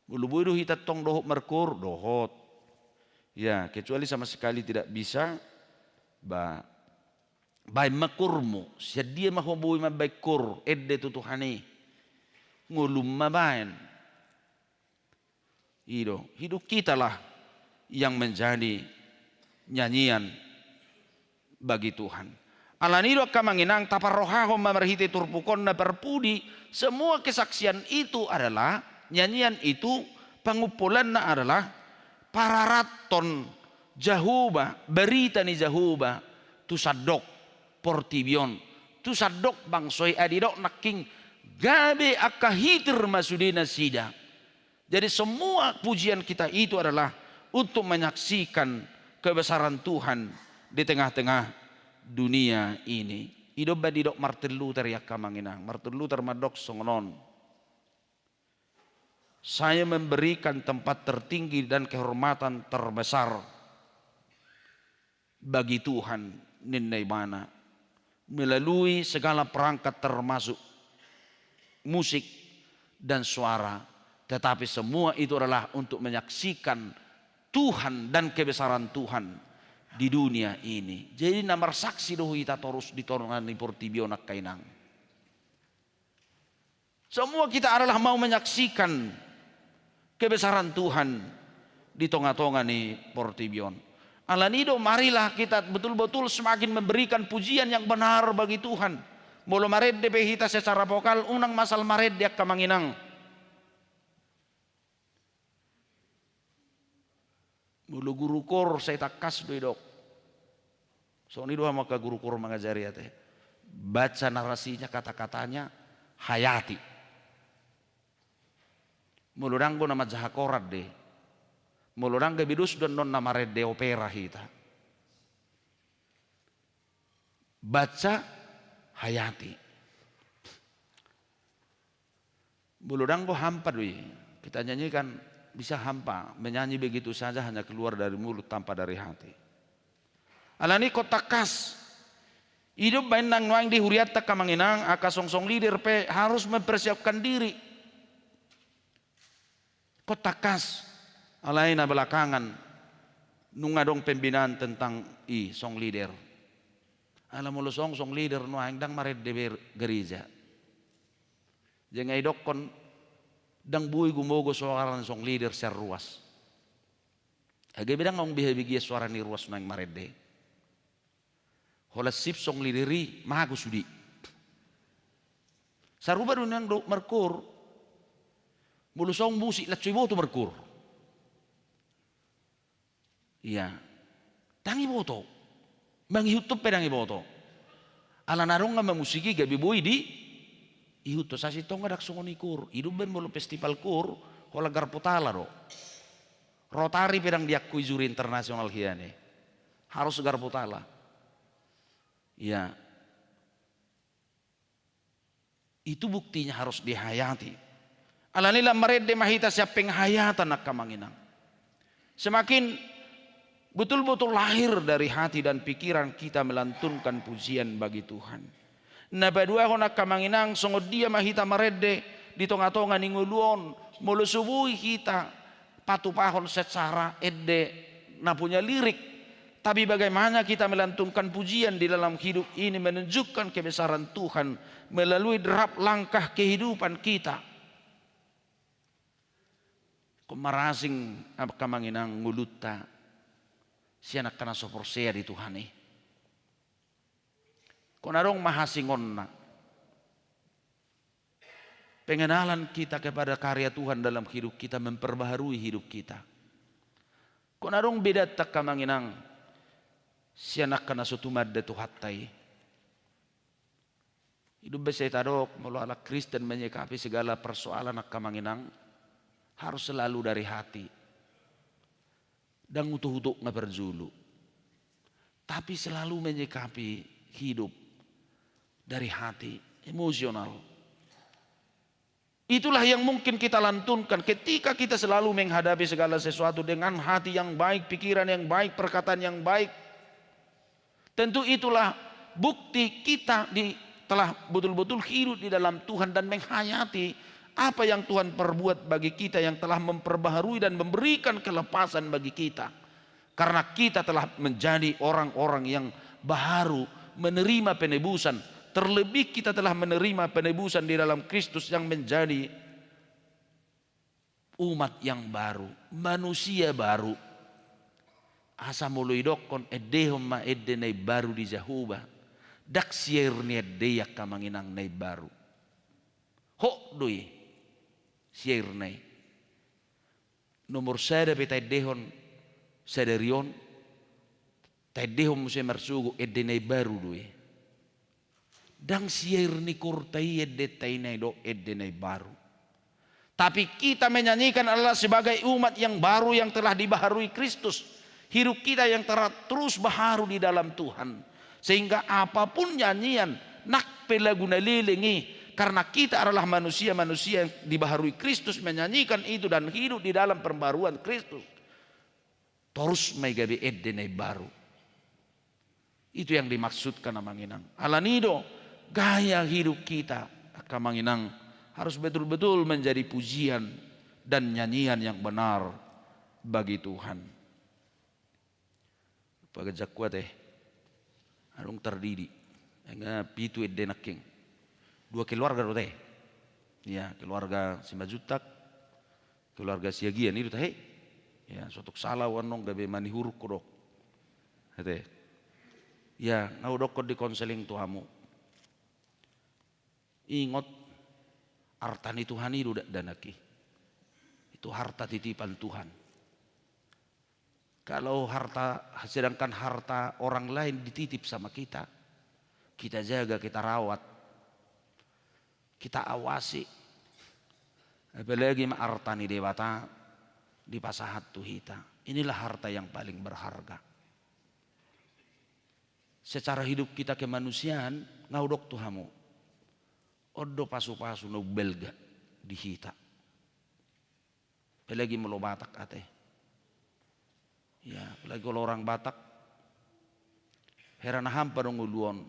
Bulu-bulu kita tong dohot merkur dohot. Ya, kecuali sama sekali tidak bisa baik makurmu. Sedia mahobui mabaik kur edde tu Tuhani. Ngulum mabain. Hidup kita lah yang menjadi nyanyian bagi Tuhan. Alanido kamanginang taparohaho mamarhiti turpukon na perpudi. Semua kesaksian itu adalah nyanyian itu pengumpulan adalah pararaton Jahuba, berita ni Jahuba, tu sadok portibion, tu sadok bangsoi adidok naking gabe akahitir masudina sida. Jadi semua pujian kita itu adalah untuk menyaksikan kebesaran Tuhan di tengah-tengah dunia ini. Ido badidok Martin Luther ya kamanginang. Martin Luther madok songonon. Saya memberikan tempat tertinggi dan kehormatan terbesar bagi Tuhan ninai mana melalui segala perangkat termasuk musik dan suara, tetapi semua itu adalah untuk menyaksikan Tuhan dan kebesaran Tuhan di dunia ini. Jadi namar saksi doh kita terus ditongan di portibionak kainang. Semua kita adalah mau menyaksikan kebesaran Tuhan di tengah-tengah ni portibion. Alanido marilah kita betul-betul semakin memberikan pujian yang benar bagi Tuhan. Mulu mared de kita secara vokal unang masal mared dia kamanginang. Mulu guru kor saya takas dok. So ini dua maka guru kor mengajari ya teh. Baca narasinya kata-katanya hayati. Mulu ranggo nama jahakorat deh. Mulurang bidus dan non nama red de opera hita. Baca hayati. Mulurang go hampa dui. Kita nyanyikan bisa hampa, menyanyi begitu saja hanya keluar dari mulut tanpa dari hati. Alani kota kas. Hidup bain nang nuang di huriat tak kamanginang aka songsong lider pe harus mempersiapkan diri. Kota kas. Alaina belakangan nungadong pembinaan tentang song leader. Alam mulu song leader no dang mared de gereja. Jangan idok kon dang bui gumogo suara song leader secara ruas. Agak bidang ngong bihe suara ni ruas nang mared de. Hola sip song leaderi mago sudi. Saruba nang do merkur. Mulu song musik la cuibo tu merkur. Iya, tangi boto, bangi YouTube pedangi boto. Ala narong nga musiki gabi boy di ihuto sasi tonga dak sungoni kur. Hidup ben bolu festival kur, hola garputala ro. Rotari pedang diakui juri internasional hiane. Harus garputala. Iya. Itu buktinya harus dihayati. Alanila marede mahita siapa penghayatan nak kamanginang. Semakin betul-betul lahir dari hati dan pikiran kita melantunkan pujian bagi Tuhan. Nabadua honak kamanginang songod dia mahita marede di tonga-tonga ninguluon mulu subuhi kita patupahon secara edde na punya lirik. Tapi bagaimana kita melantunkan pujian di dalam hidup ini menunjukkan kebesaran Tuhan melalui derap langkah kehidupan kita. Kemarasing kamanginang nguluta si anak kana soporsea di Tuhan eh. Konarong mahasingon na. Pengenalan kita kepada karya Tuhan dalam hidup kita memperbaharui hidup kita. Konarong beda tak kamanginang si anak kana sutumad de tuhatay. Hidup besay tadok mulu ala Kristen menyikapi segala persoalan nak kamanginang harus selalu dari hati. Dan utuh-utuh nggak berzulu, tapi selalu menyikapi hidup dari hati emosional. Itulah yang mungkin kita lantunkan ketika kita selalu menghadapi segala sesuatu dengan hati yang baik, pikiran yang baik, perkataan yang baik. Tentu itulah bukti kita telah betul-betul hidup di dalam Tuhan dan menghayati apa yang Tuhan perbuat bagi kita yang telah memperbaharui dan memberikan kelepasan bagi kita. Karena kita telah menjadi orang-orang yang baru menerima penebusan. Terlebih kita telah menerima penebusan di dalam Kristus yang menjadi umat yang baru. Manusia baru. Asa muluidok kon edehom ma edde nay baru di Jahuba. Dak sier ni edeyak kamanginang nay baru. Ho doi. Siairnai nomor sada betai dehon Sederion tedehom se mersugo edene baru doe. Dang siair ni kurtai edetainai do edene baru. Tapi kita menyanyikan Allah sebagai umat yang baru yang telah dibaharui Kristus. Hidup kita yang terus baharu di dalam Tuhan. Sehingga apapun nyanyian nak pelaguna lilingi. Karena kita adalah manusia-manusia yang dibaharui Kristus, menyanyikan itu dan hidup di dalam pembaruan Kristus. Terus megabe edene baru. Itu yang dimaksudkan amanginang. Alanido gaya hidup kita kamanginang harus betul-betul menjadi pujian dan nyanyian yang benar bagi Tuhan. Pagajak kuat alung terdidi. Enggak pitu edenaking. 2 keluarga do teh. Ya, keluarga Simajutak, keluarga Siagian itu teh. Ya, suatu salah wanong gabe mani huruk kodok. Hete. Ya, ngaudok kod di konseling tuhamu. Ingot hartani Tuhan itu danaki. Itu harta titipan Tuhan. Kalau harta, sedangkan harta orang lain dititip sama kita, kita jaga, kita rawat, kita awasi. Apalagi hartani dewata di pasahat tuhita. Inilah harta yang paling berharga. Secara hidup kita kemanusiaan, ngaudok tuhamu. Odo pasu-pasu no belga di hita. Apalagi melo Batak ate. Ya, apalagi kalau orang Batak heran hampa dong uluon.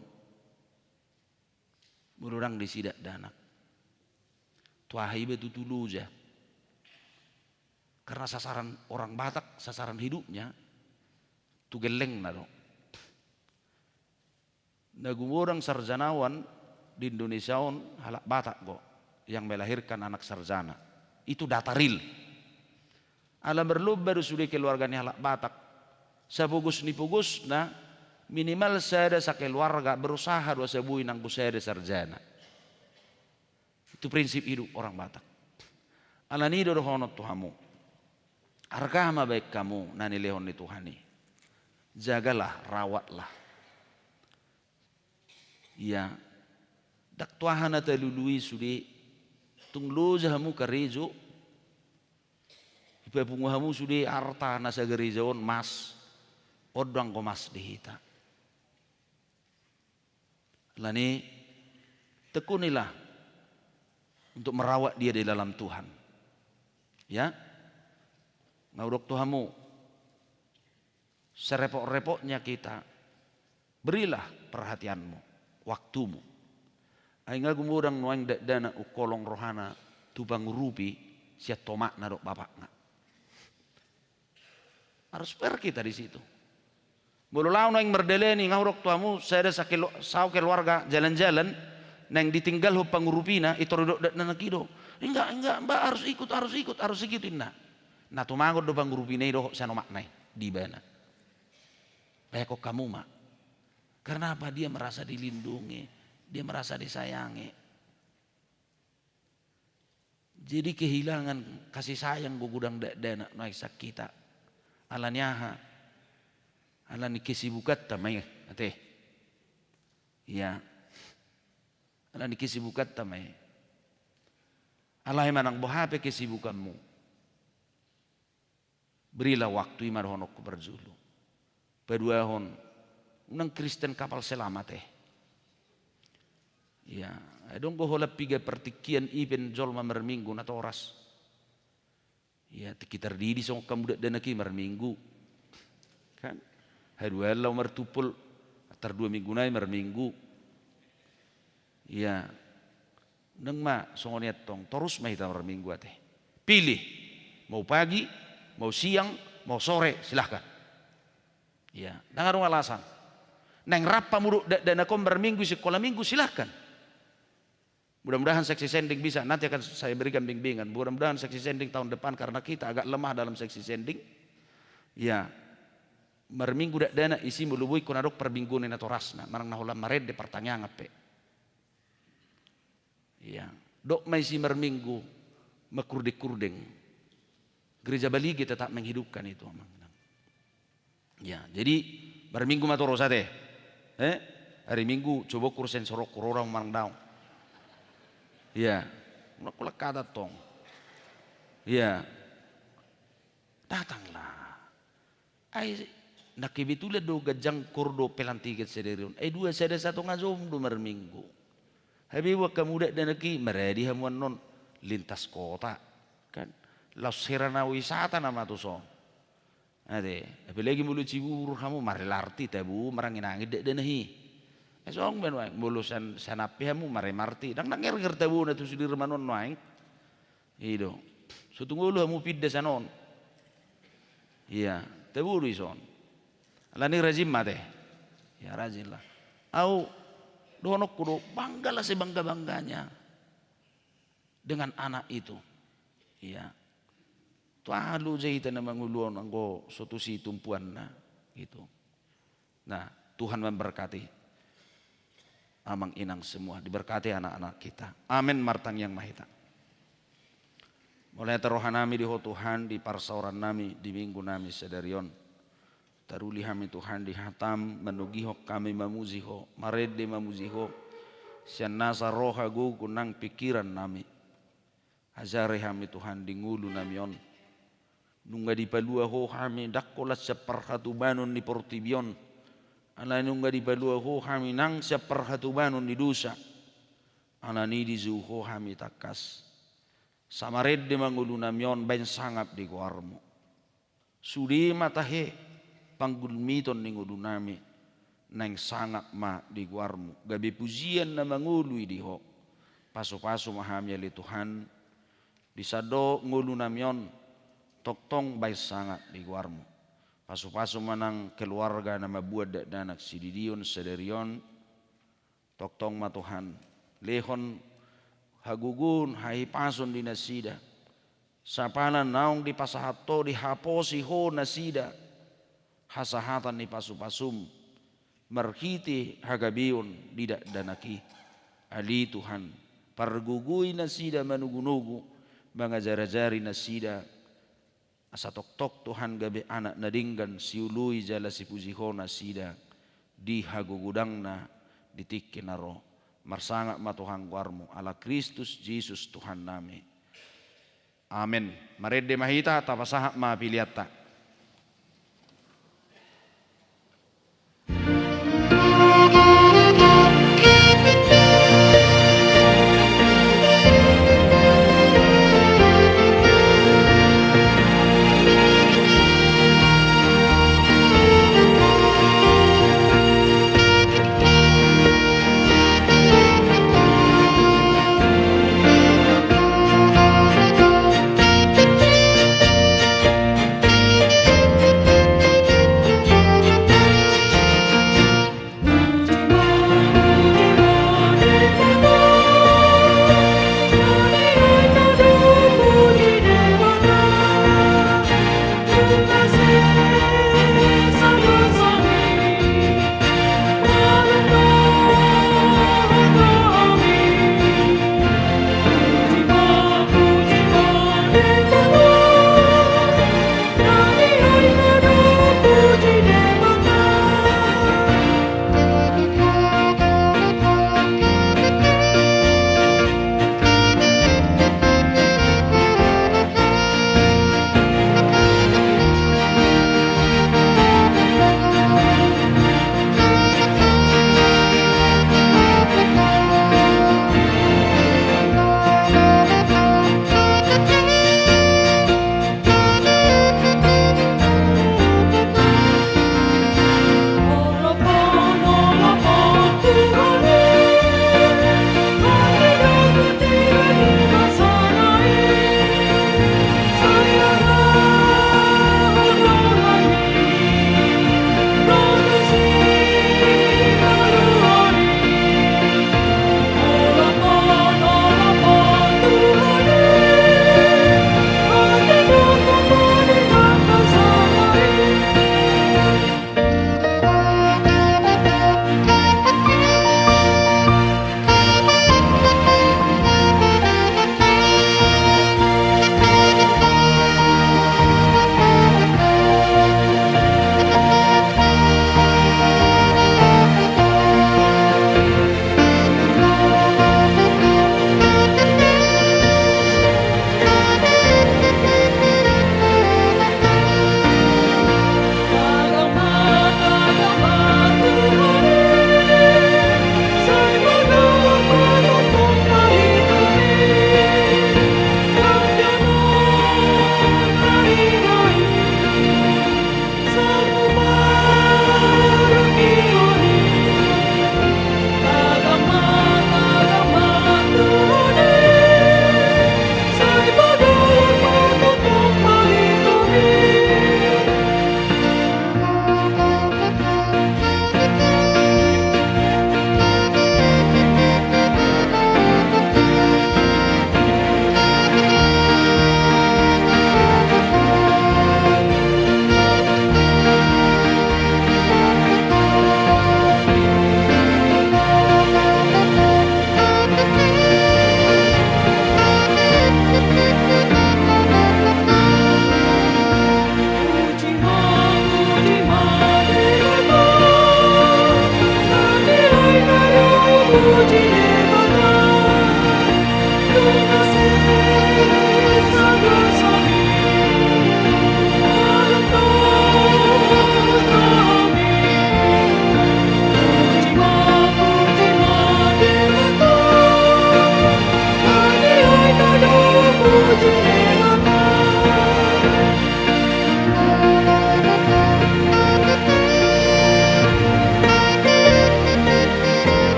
Mururang disidak danak. Tuahi betu tuluja. Karena sasaran orang Batak, sasaran hidupnya tu geleng nado. Nagumurang sarjanawan di Indonesia halak Batak kok yang melahirkan anak sarjana. Itu data real. Alam berlub baru sudah keluarganya halak Batak. Sabugus ni pugus na minimal saya sa keluarga berusaha 2 sebuin nang busaya sarjana. Itu prinsip hidup orang Batak. Alanido dohonot tuhamu. Argama baik kamu nani lehon ni Tuhani. Jagalah, rawatlah. Ya, dak tuahan ata lului sudi tunglo jahamu karejo. Ipapungahamu sudi harta nasa gerejaon mas. Odang ko mas dihita. Lani tekunilah untuk merawat dia di dalam Tuhan. Ya. Ngaudok tuhamu. Serepok-repoknya kita. Berilah perhatianmu, waktumu. Aingga gumurang nuang dana ukolong rohana tubang rupi siat tomak narok bapak nga. Harus per kita di situ. Mululau nang merdeleni ngaudok tuhamu saya ada sau keluarga jalan-jalan nang ditinggal ho pangurupina itu rodok dana kido. Enggak mbak harus ikutin na. Nah tumangod do pangurupina do sa nomaknay di bana. Baik kok kamu mak. Karena apa? Dia merasa dilindungi, dia merasa disayangi. Jadi kehilangan kasih sayang gugudang dana naik sakita. Alanyaha, alani kesibukat tamay ate. Ya, alani kesibukat tamay. Alay manang bohape kesibukanmu. Berilah waktu imarhonok ku berzulu. Peduahon unang Kristen kapal selamat Ya, dong go hola piga pertikian ipen jolma merminggu na toras. Ya, kita terdiri song kamu dan aki merminggu. Kan? Hadualau mertupul atar 2 minggu nai merminggu. Ya. Nang ma songoniat tong terus mahita merminggu ate. Pilih mau pagi, mau siang, mau sore silahkan. Ya, nangarung alasan. Neng rapa muruk dan aku berminggu sekolah minggu silahkan. Mudah-mudahan seksi sending bisa. Nanti akan saya berikan bimbingan. Mudah-mudahan seksi sending tahun depan karena kita agak lemah dalam seksi sending. Ya, merminggu dana isi mulubui kunadok perbingguan atau rasna. Marang nahulam mared de pertanyaan apa? Ya, dok maisi merminggu makurdek-kurdeng. Gereja Baligi tetap menghidupkan itu. Ya, jadi hari Minggu matoro sate. Hari Minggu coba kursen sorok kurorang marang daun. Ya, nak kata tong. Ya, datanglah. Ai nakibitulah do gajang kurdo pelantiket sederion. Dua sada satu ngazom do mar Minggu. Habi wa kamuda dan naki maradi hamuan non lintas kota kan. Laus serana wisata nama tu so. Ade, apalagi mulu Cibubur kamu mari larti tabu marangin angin dek denahi. Esong ben wae mulusan sanapi hamu mari marti. Dang nang nger tabu na tu sudir manon wae. Ido. Sutungulu hamu pidda sanon. Iya, tabu rison. Alani rajin mate. Ya rajin lah. Au donok kudo banggalah sebangga-bangganya dengan anak itu. Iya. Tualu jahitan na manguluan anggo suatu si tumpuan na gitu. Nah, Tuhan memberkati amang inang semua, diberkati anak-anak kita. Amin martang yang mahita. Mulai terohan nami di Tuhan, di parsauran nami, di minggu nami sedarion. Taruli kami Tuhan di hatam, menugihok kami mamuziho, marede mamuziho. Sian nasa roha kunang pikiran nami. Azare kami Tuhan di ngulu nami on. Nungga di palua ho kami dakolat seperhatubanon di portibion. Ala nungga di palua ho kami nang seperhatubanon di dosa. Ala ni di zuho kami takas. Samared de mangulu namion bain sangap di kuarmu. Sudi matahe panggulmiton ni ngulu nami. Nang sangap ma di kuarmu. Gabi pujian na mangulu di ho. Paso-paso mahami ali Tuhan. Di sado ngulu namion. Toktong bay sangat di guarmu. Pasu-pasu manang keluarga nama buat dan anak sididion sederion. Toktong ma Tuhan. Lehon hagugun hai pasun di nasida. Sapanan naung di pasahato di haposi ho nasida. Hasahatan di pasu-pasum. Merhiti hagabion didak danaki. Ali Tuhan. Pargugui nasida manugunugu. Mangajara-jari nasida. Asa tok-tok Tuhan gabe anak nadinggan siului jala si pujihona sida di hagugudang na ditikin naro marsangak ma Tuhan kuarmu ala Kristus Yesus Tuhan nami. Amin. Marede mahita tapasahak ma piliata.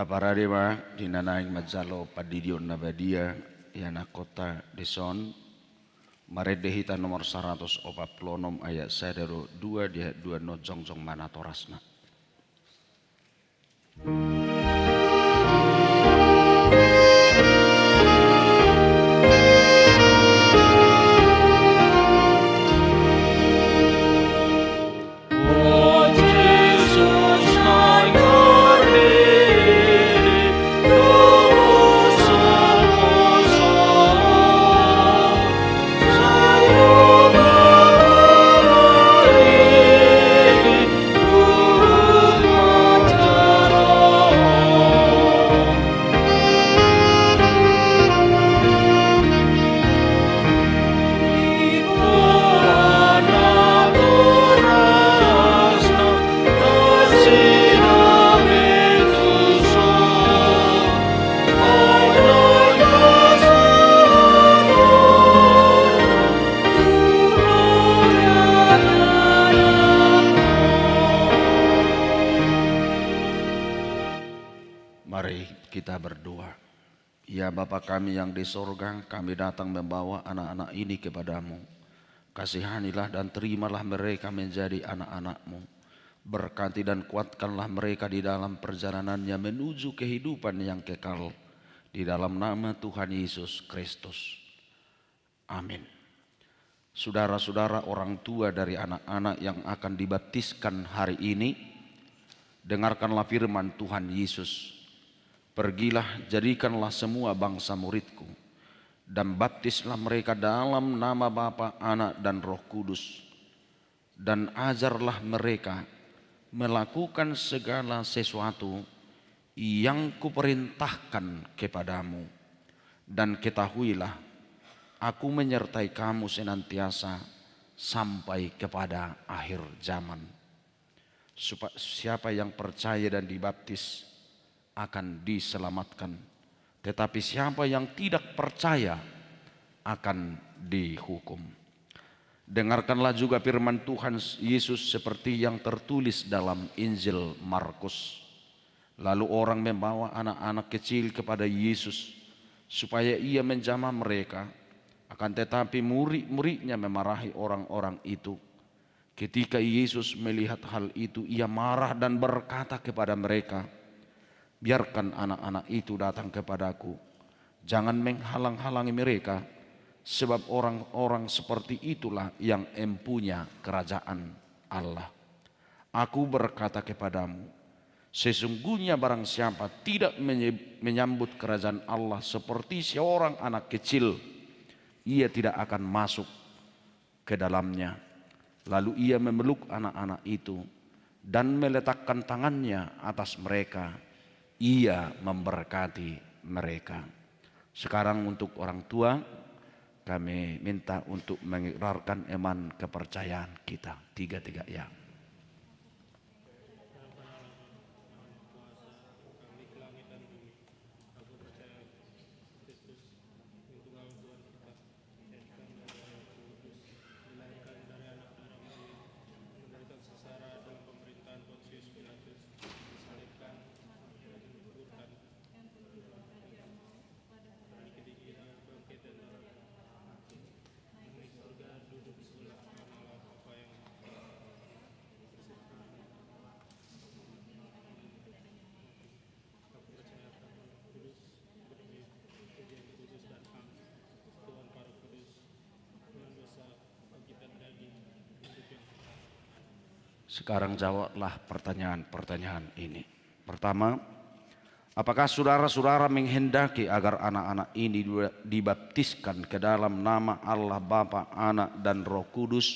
Aparadema dinanaing majalo padidion nabadia yana kota deson maredehita nomor 146 ayat sadaro 2 dia 2 no jongjong mana torasna. Mari kita berdoa. Ya Bapa kami yang di sorga, kami datang membawa anak-anak ini kepadamu. Kasihanilah dan terimalah mereka menjadi anak-anak-Mu. Berkati dan kuatkanlah mereka di dalam perjalanannya menuju kehidupan yang kekal. Di dalam nama Tuhan Yesus Kristus. Amin. Saudara-saudara orang tua dari anak-anak yang akan dibaptiskan hari ini, dengarkanlah firman Tuhan Yesus. Pergilah, jadikanlah semua bangsa muridku, dan baptislah mereka dalam nama Bapa, Anak, dan Roh Kudus, dan ajarlah mereka melakukan segala sesuatu yang kuperintahkan kepadamu. Dan ketahuilah, aku menyertai kamu senantiasa sampai kepada akhir zaman. Siapa yang percaya dan dibaptis akan diselamatkan, tetapi siapa yang tidak percaya akan dihukum. Dengarkanlah juga firman Tuhan Yesus seperti yang tertulis dalam Injil Markus. Lalu orang membawa anak-anak kecil kepada Yesus supaya ia menjamah mereka, akan tetapi murid-muridnya memarahi orang-orang itu. Ketika Yesus melihat hal itu, ia marah dan berkata kepada mereka, biarkan anak-anak itu datang kepadaku, jangan menghalang-halangi mereka, sebab orang-orang seperti itulah yang empunya kerajaan Allah. Aku berkata kepadamu, sesungguhnya barang siapa tidak menyambut kerajaan Allah seperti seorang anak kecil, ia tidak akan masuk ke dalamnya. Lalu ia memeluk anak-anak itu dan meletakkan tangannya atas mereka. Ia memberkati mereka. Sekarang untuk orang tua, kami minta untuk mengikrarkan iman kepercayaan kita. Tiga-tiga ya. Sekarang jawablah pertanyaan-pertanyaan ini. Pertama, apakah saudara-saudara menghendaki agar anak-anak ini dibaptiskan ke dalam nama Allah Bapa, Anak, dan Roh Kudus?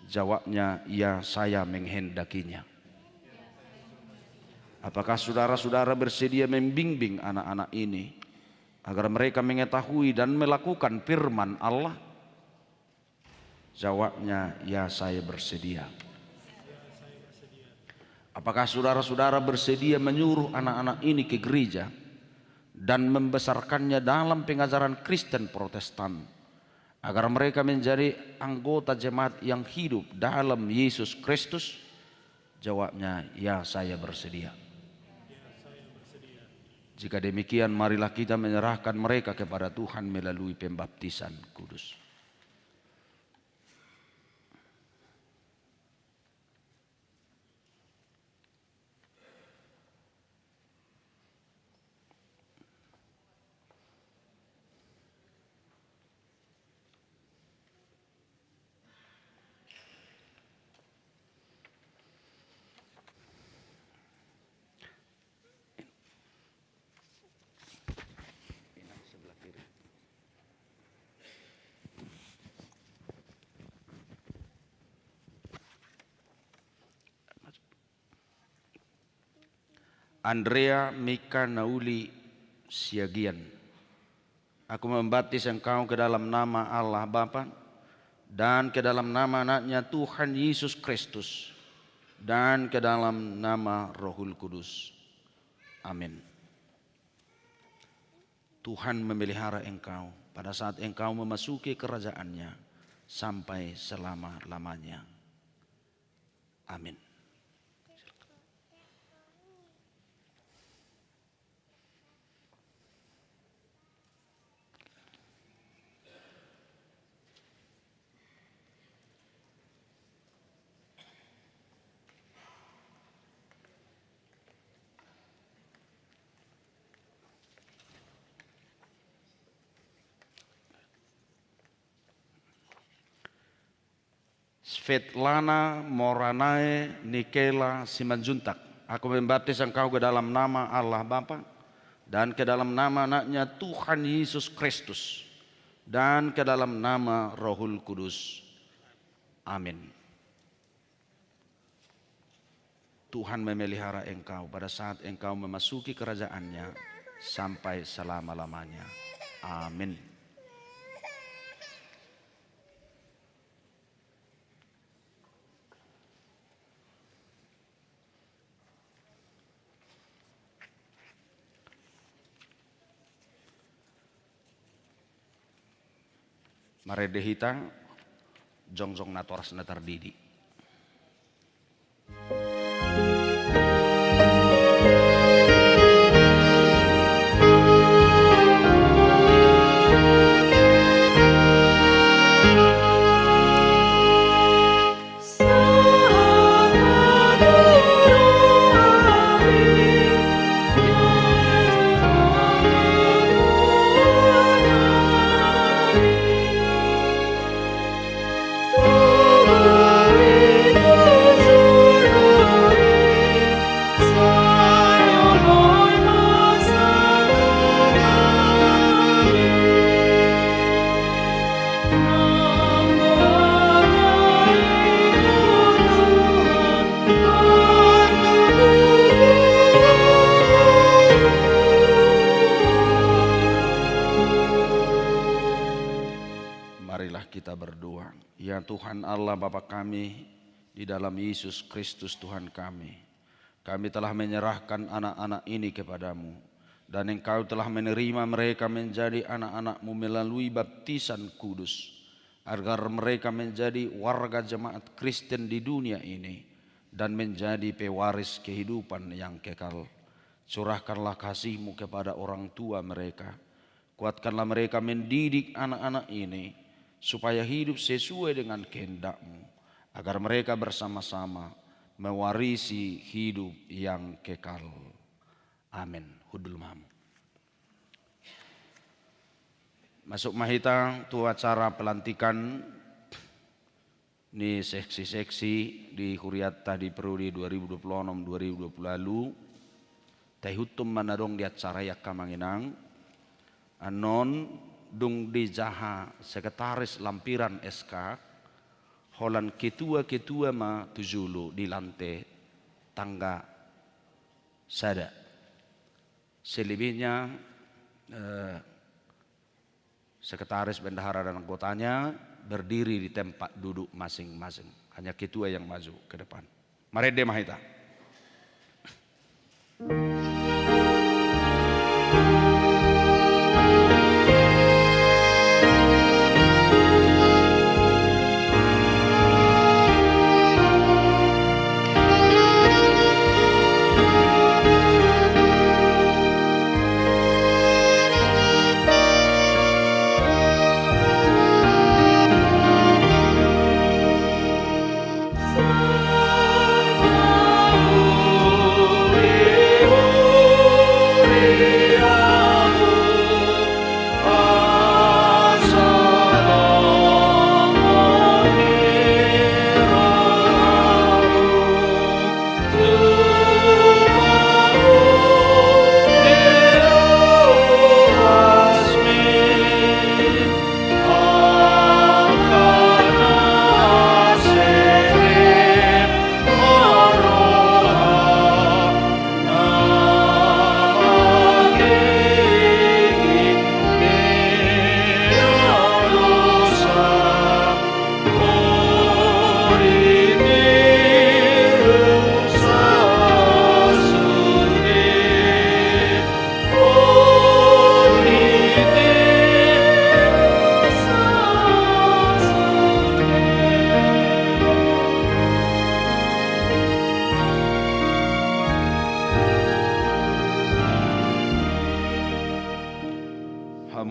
Jawabnya, ya, saya menghendakinya. Apakah saudara-saudara bersedia membimbing anak-anak ini agar mereka mengetahui dan melakukan firman Allah? Jawabnya, ya, saya bersedia. Apakah saudara-saudara bersedia menyuruh anak-anak ini ke gereja dan membesarkannya dalam pengajaran Kristen Protestan agar mereka menjadi anggota jemaat yang hidup dalam Yesus Kristus? Jawabnya, ya, saya bersedia. Jika demikian, marilah kita menyerahkan mereka kepada Tuhan melalui pembaptisan kudus. Andrea Mika Nauli Siagian. Aku membaptis engkau ke dalam nama Allah Bapa dan ke dalam nama anaknya Tuhan Yesus Kristus dan ke dalam nama Rohul Kudus. Amin. Tuhan memelihara engkau pada saat engkau memasuki kerajaannya sampai selama-lamanya. Amin. Svetlana Moranae Nikela Simanjuntak. Aku membaptis engkau ke dalam nama Allah Bapa dan ke dalam nama anaknya Tuhan Yesus Kristus dan ke dalam nama Rohul Kudus. Amin. Tuhan memelihara engkau pada saat engkau memasuki kerajaannya sampai selama-lamanya. Amin. Mare dehita jongjong natoras natar didi. Marilah kita berdoa. Ya Tuhan Allah Bapa kami, di dalam Yesus Kristus Tuhan kami, kami telah menyerahkan anak-anak ini kepadamu, dan Engkau telah menerima mereka menjadi anak-anak-Mu melalui baptisan kudus, agar mereka menjadi warga jemaat Kristen di dunia ini dan menjadi pewaris kehidupan yang kekal. Curahkanlah kasih-Mu kepada orang tua mereka, kuatkanlah mereka mendidik anak-anak ini supaya hidup sesuai dengan kehendak-Mu, agar mereka bersama-sama mewarisi hidup yang kekal. Amin. Hudul mahamu. Masuk mahita tu acara pelantikan ni seksi-seksi di Huriata di periode 2026-2020 lalu. Tahutum manadong di acara yak kamanginang anon dung di jaha sekretaris lampiran SK holan ketua-ketua ma tujulu di lantai tangga sada. Selebihnya sekretaris bendahara dan anggotanya berdiri di tempat duduk masing-masing. Hanya ketua yang maju ke depan. Mari deh mahita.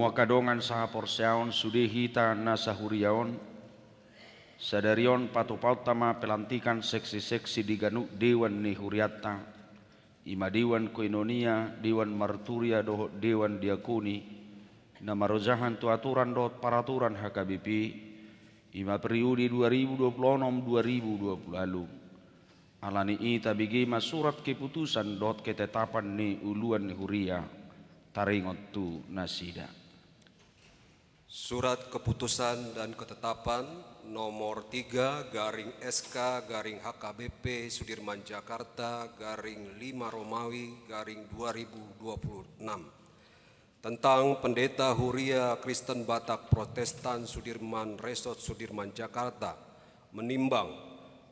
muakadongan saha porseaon sudehita nasahuriaon sadarion patu-pautama pelantikan seksi-seksi di ganuk Dewan Nihuriata ima Dewan Koinonia, Dewan Marturia dohot Dewan Diakoni na marojahan tu aturan dohot peraturan HKBP ima periode 2026-2020 lalu alani ita bigema surat keputusan dohot ketetapan ni uluan Nihuria taringot tu nasida. Surat keputusan dan ketetapan nomor 3/SK/HKBP Sudirman Jakarta /5 Romawi /2026 tentang Pendeta Huria Kristen Batak Protestan Sudirman Resort Sudirman Jakarta menimbang: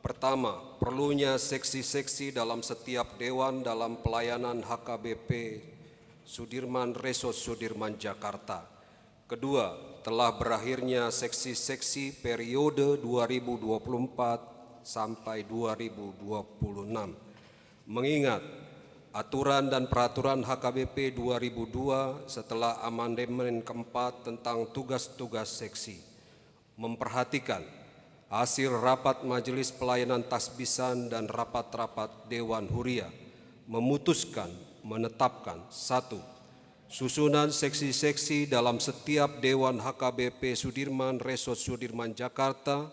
pertama, perlunya seksi-seksi dalam setiap dewan dalam pelayanan HKBP Sudirman Resort Sudirman Jakarta. Kedua, telah berakhirnya seksi-seksi periode 2024 sampai 2026. Mengingat aturan dan peraturan HKBP 2002 setelah amandemen keempat tentang tugas-tugas seksi, memperhatikan hasil rapat Majelis Pelayanan Tasbisan dan rapat-rapat Dewan Huria, memutuskan menetapkan: 1. Susunan seksi-seksi dalam setiap Dewan HKBP Sudirman Resort Sudirman Jakarta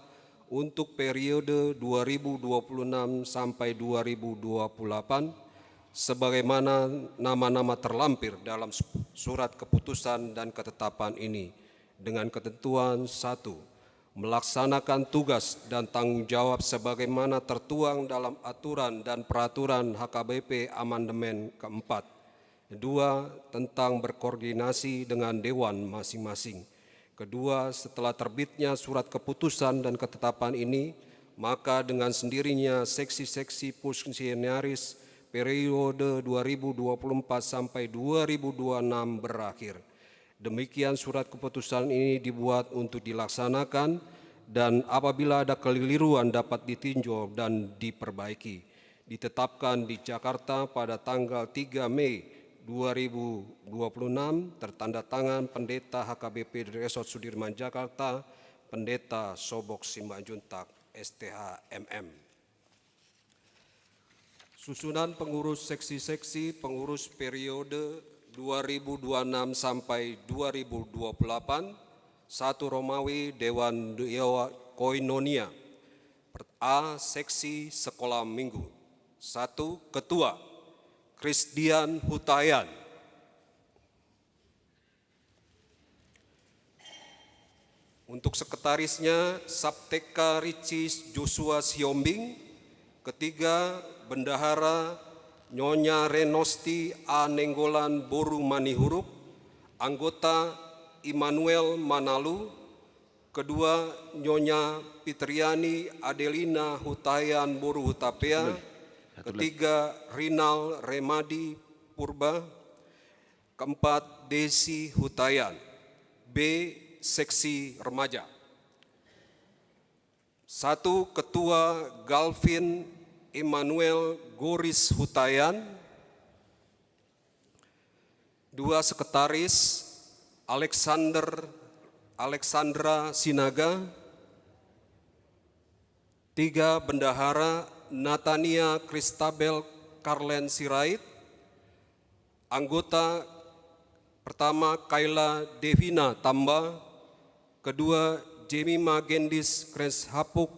untuk periode 2026 sampai 2028 sebagaimana nama-nama terlampir dalam surat keputusan dan ketetapan ini dengan ketentuan: 1. Melaksanakan tugas dan tanggung jawab sebagaimana tertuang dalam aturan dan peraturan HKBP amandemen keempat. 2. Tentang berkoordinasi dengan dewan masing-masing. Kedua, setelah terbitnya surat keputusan dan ketetapan ini, maka dengan sendirinya seksi-seksi fungsionaris periode 2024 sampai 2026 berakhir. Demikian surat keputusan ini dibuat untuk dilaksanakan dan apabila ada kekeliruan dapat ditinjau dan diperbaiki. Ditetapkan di Jakarta pada tanggal 3 Mei 2026, tertanda tangan Pendeta HKBP Resort Sudirman Jakarta, Pendeta Sobok Simanjuntak, STH MM. Susunan pengurus seksi-seksi pengurus periode 2026 sampai 2028, 1 Romawi Dewan Koinonia. A. Seksi Sekolah Minggu. 1. Ketua Christian Hutayan. Untuk sekretarisnya Sapteka Ricis Joshua Siombing. Ketiga, Bendahara Nyonya Renosti A. Nenggolan Boru Manihurup. Anggota Immanuel Manalu. Kedua, Nyonya Pitriani Adelina Hutayan Boru Hutapea. Ketiga, Rinal Remadi Purba. Keempat, Desi Hutayan. B. Seksi Remaja. 1. Ketua Galvin Emmanuel Goris Hutayan. 2. Sekretaris Alexandra Sinaga. 3. Bendahara Natania Kristabel Karlen Sirait. Anggota pertama Kaila Devina Tamba. Kedua Jemima Gendis Krenshapuk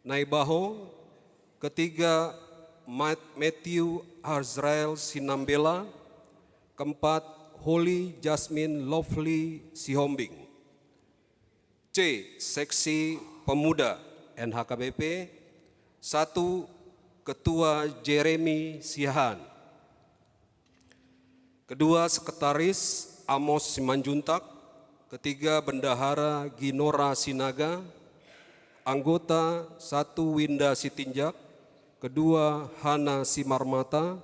Naibaho. Ketiga Matthew Azrael Sinambela. Keempat Holy Jasmine Lovely Sihombing. C. Seksi Pemuda NHKBP. 1. Ketua Jeremy Sihan. Kedua, Sekretaris Amos Simanjuntak. Ketiga, Bendahara Ginora Sinaga. Anggota 1. Winda Sitinjak. Kedua, Hana Simarmata.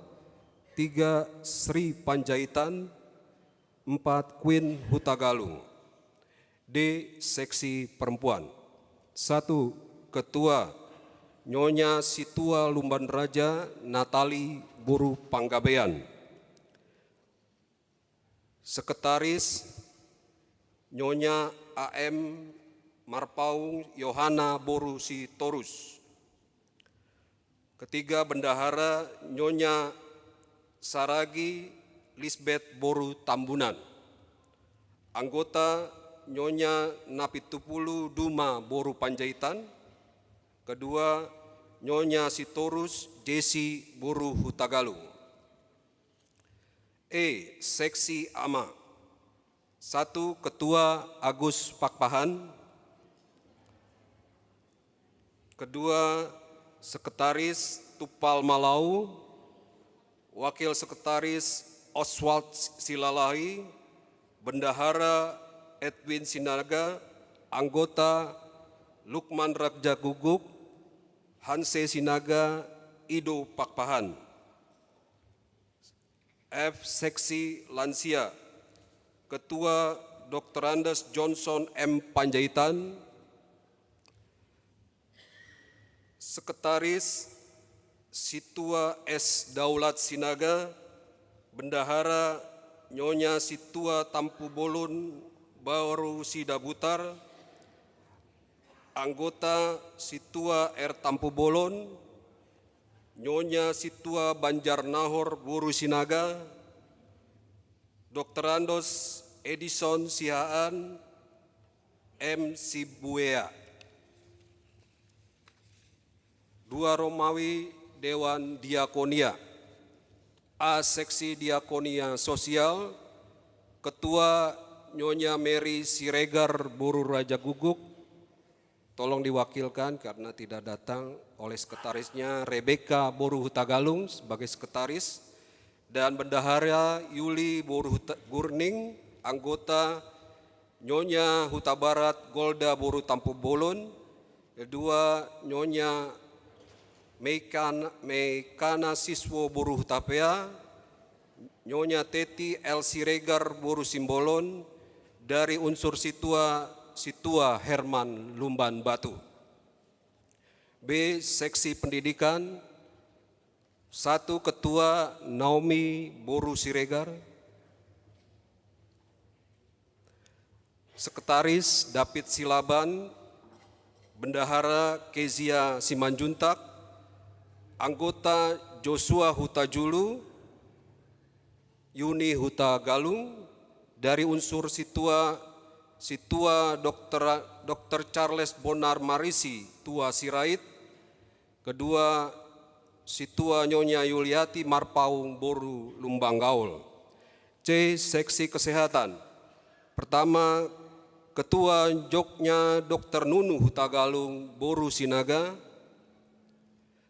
3. Sri Panjaitan. 4. Queen Hutagalung. D. Seksi Perempuan. 1. Ketua Nyonya Situa Lumban Raja Natali Buru Panggabean. Sekretaris Nyonya AM Marpaung Yohana Boru Sitorus. Ketiga, Bendahara Nyonya Saragi Lisbeth Boru Tambunan. Anggota Nyonya Napitupulu Duma Boru Panjaitan. Kedua, Nyonya Sitorus Desi Boru Hutagalung. Seksi AMA. 1. Ketua Agus Pakpahan. Kedua, Sekretaris Tupal Malau, Wakil Sekretaris Oswald Silalahi, Bendahara Edwin Sinaga, Anggota Lukman Ragja Guguk, Hanse Sinaga, Ido Pakpahan. F. Seksi Lansia, Ketua Dr. Andes Johnson M. Panjaitan, Sekretaris Situa S. Daulat Sinaga, Bendahara Nyonya Situa Tampu Bolon Baru Sidabutar, Anggota Situa R. Tampu Bolon, Nyonya Situa Banjar Nahor Boru Sinaga, Dr. Andos Edison Sihaan M. Sibuea. 2. Romawi Dewan Diakonia. A. Seksi Diakonia Sosial, Ketua Nyonya Mary Siregar Boru Raja Guguk, tolong diwakilkan karena tidak datang oleh sekretarisnya Rebecca Boru Hutagalung sebagai sekretaris, dan Bendahara Yuli Boru Gurning, anggota Nyonya Huta Barat Golda Boru Tampu Bolon. Kedua, Nyonya Mekana Siswo Boru Hutapea, Nyonya Teti El Siregar Boru Simbolon, dari unsur Situa Herman Lumban Batu. B. Seksi Pendidikan. 1. Ketua Naomi Boru Siregar, Sekretaris David Silaban, Bendahara Kezia Simanjuntak, anggota Joshua Hutajulu, Yuni Hutagalung, dari unsur Situa Dr. Charles Bonar Marisi Tua Sirait. Kedua, Situa Nyonya Yuliati Marpaung Boru Lumbang Gaul. C. Seksi Kesehatan. Pertama, Ketua Jognya Dr. Nunu Hutagalung Boru Sinaga,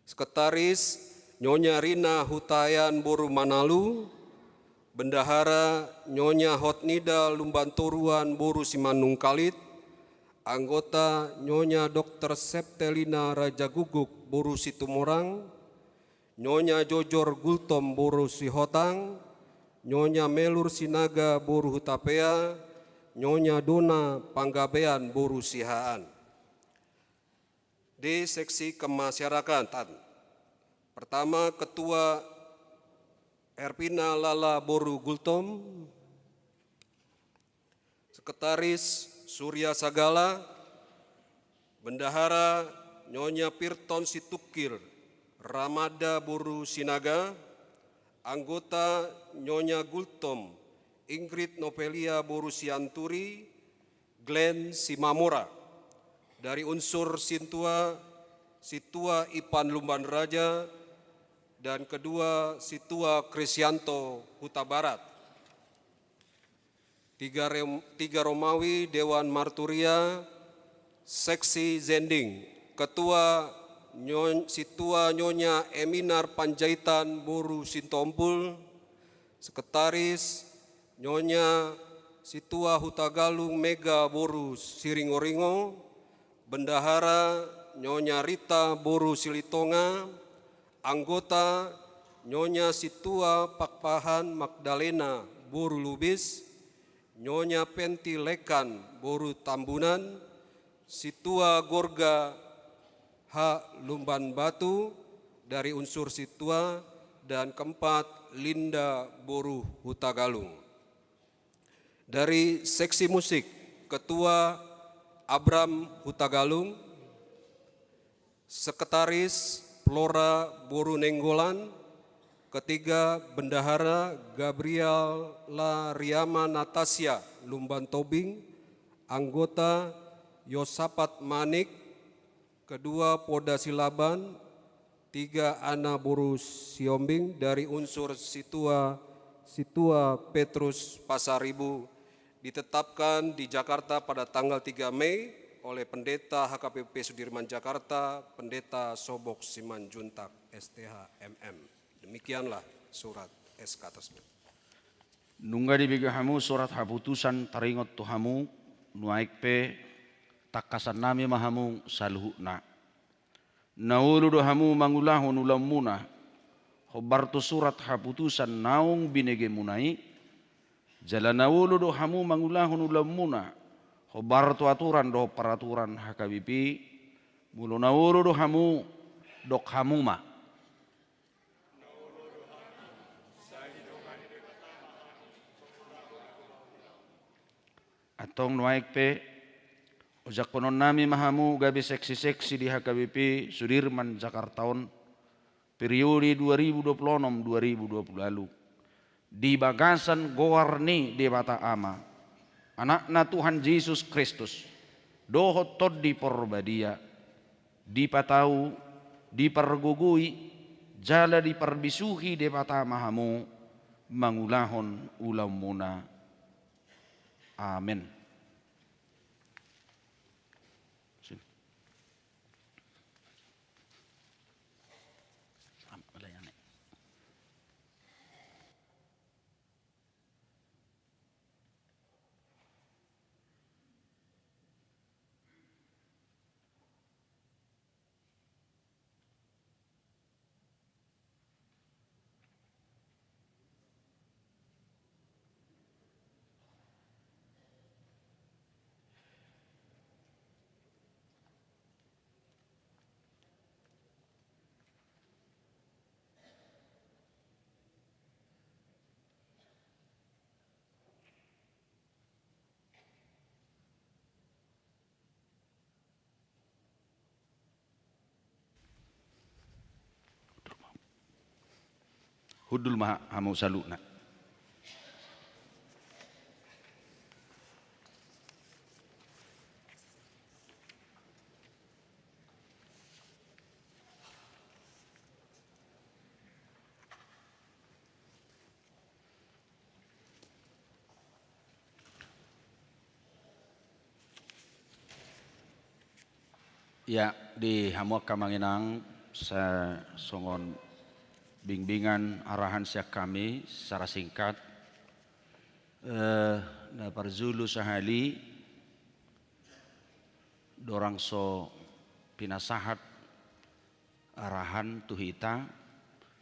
Sekretaris Nyonya Rina Hutayan Boru Manalu, Bendahara Nyonya Hotnida Lumbantoruan Boru Simanung Kalit, anggota Nyonya Dr. Septelina Raja Guguk Boru Situmorang, Nyonya Jojor Gultom Boru Sihotang, Nyonya Melur Sinaga Boru Hutapea, Nyonya Dona Panggabean Boru Sihaan. D. Seksi Kemasyarakatan. Pertama, Ketua Erpina Lala Boru Gultom, Sekretaris Surya Sagala, Bendahara Nyonya Pirton Situkir Ramada Boru Sinaga, anggota Nyonya Gultom Ingrid Novelia Boru Sianturi, Glenn Simamora, dari unsur Situa Ipan Lumban Raja, dan kedua Situa Krisyanto Huta Barat. 3 Romawi Dewan Marturia, Seksi Zending, Ketua Situa Nyonya Eminar Panjaitan Boru Sintompul, Sekretaris Nyonya Situa Hutagalung Mega Boru Siringoringo, Bendahara Nyonya Rita Boru Silitonga, anggota Nyonya Situa Pakpahan Magdalena Boru Lubis, Nyonya Penti Lekan Boru Tambunan, Situa Gorga H. Lumban Batu dari unsur Situa, dan keempat Linda Boru Hutagalung. Dari seksi musik, Ketua Abram Hutagalung, Sekretaris Flora Boru Nenggolan, ketiga Bendahara Gabriela Riama Natasya Lumban Tobing, anggota Yosapat Manik, kedua Poda Silaban, tiga Ana Boru Siombing dari unsur Situa Petrus Pasaribu, ditetapkan di Jakarta pada tanggal 3 Mei oleh Pendeta HKBP Sudirman Jakarta, Pendeta Sobok Simanjuntak, STH MM. Demikianlah surat SK tersebut. Nungga dibiga hamu surat haputusan taringot tu hamu nuaik pe takasan nami mahamu saluhna. Naulu do hamu mangulahun ulam muna hobartu surat haputusan naung binege munai jalan naulu do hamu mangulahun ulam muna hobartu aturan do peraturan HKBP mulu naulu do hamu dok hamuma atong nuaik pe ojak konon nami mahamu gabi seksi-seksi di HKBP Sudirman Jakartaon periode 2026-2020 lalu di bagasan gowarni debata ama anakna Tuhan Yesus Kristus dohotod di porbadia dipatau dipergugui jala diperbisuhi debata mahamu mangulahon ulam muna. Amin. Hudul mahamu saluna. Ya, di Hamuak Kamanginang saya songon bimbingan arahan siak kami secara singkat na parzulu sahali dorang so pinasahat arahan tuhita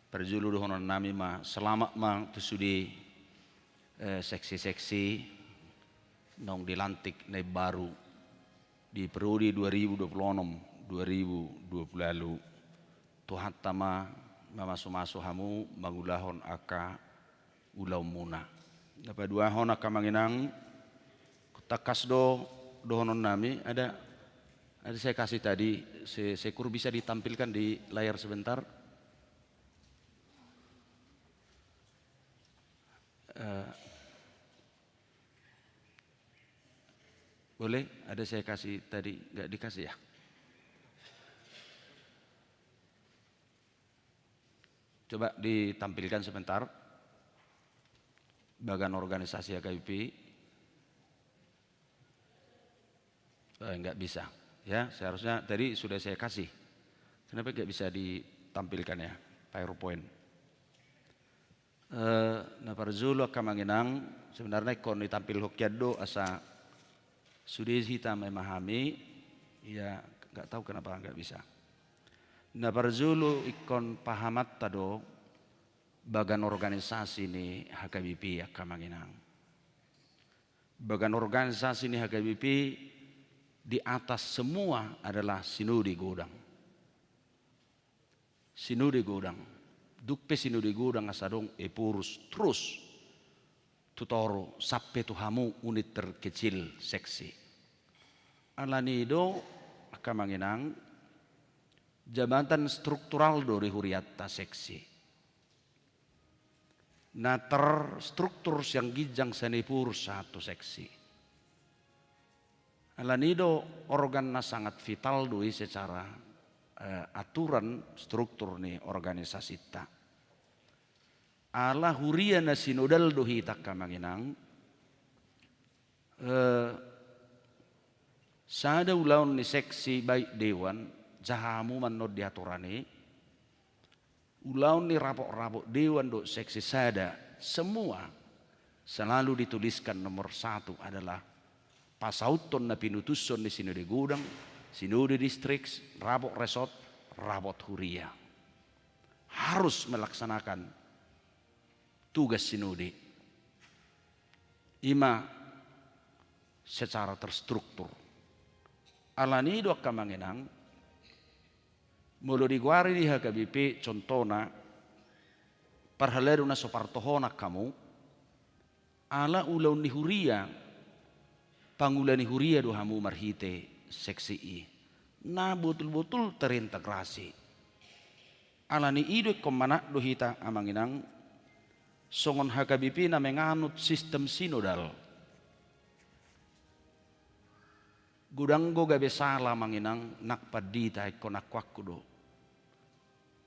parzulu dohonon nami ma selamat ma tusudi seksi-seksi nong dilantik na baru di periode 2026-2020 lalu Tuhan tama mamasu-masu hamu mangulahon aka ulau muna. Dapat dua hon aka manginang takas dohonon nami ada saya kasih tadi sekur bisa ditampilkan di layar sebentar. Boleh? Ada saya kasih tadi nggak dikasih ya? Coba ditampilkan sebentar bagian organisasi HKBP. Enggak bisa ya, seharusnya tadi sudah saya kasih. Kenapa enggak bisa ditampilkan ya PowerPoint? Nah parzulu kamanginang sebenarnya kon ditampil hokiado asa sudah kita memahami ya enggak tahu kenapa enggak bisa. Nah parzulu ikon pahamat tado bagan organisasi ni HKBP ya kamanginang. Bagan organisasi ni HKBP di atas semua adalah sinudi godang. Sinudi godang. Dukpe sinudi godang asadong epurus terus tutoro sampai tuhamu unit terkecil seksi. alanido akamanginang jabatan struktural do huriatta seksi. Na terstruktur yang gijang sanipur satu seksi. Alanido organ na sangat vital doi secara aturan struktur ni organisasi ta. Ala huria na sinodal dohi takka manginang sada ulaun ni seksi baik dewan jahamu manod diaturane. Ulaun ni rapok-rapok dewan do seksi sada semua selalu dituliskan nomor 1 adalah pasauton na pinutuson di sinode gudang, sinode distrik, rapok resort, rapot huria. Harus melaksanakan tugas sinode. Ima secara terstruktur. Alani do akamanginang mulu diguari di HKBP contohna parhaleru na sopartohona kamu ala ulau ni huria pangula ni huria do hamu marhite seksi i na betul-betul terintegrasi ala ni ido komana do hita amanginang songon HKBP na menganut sistem sinodal gudanggo gabe sala manginang nakpadita ikonakwakudo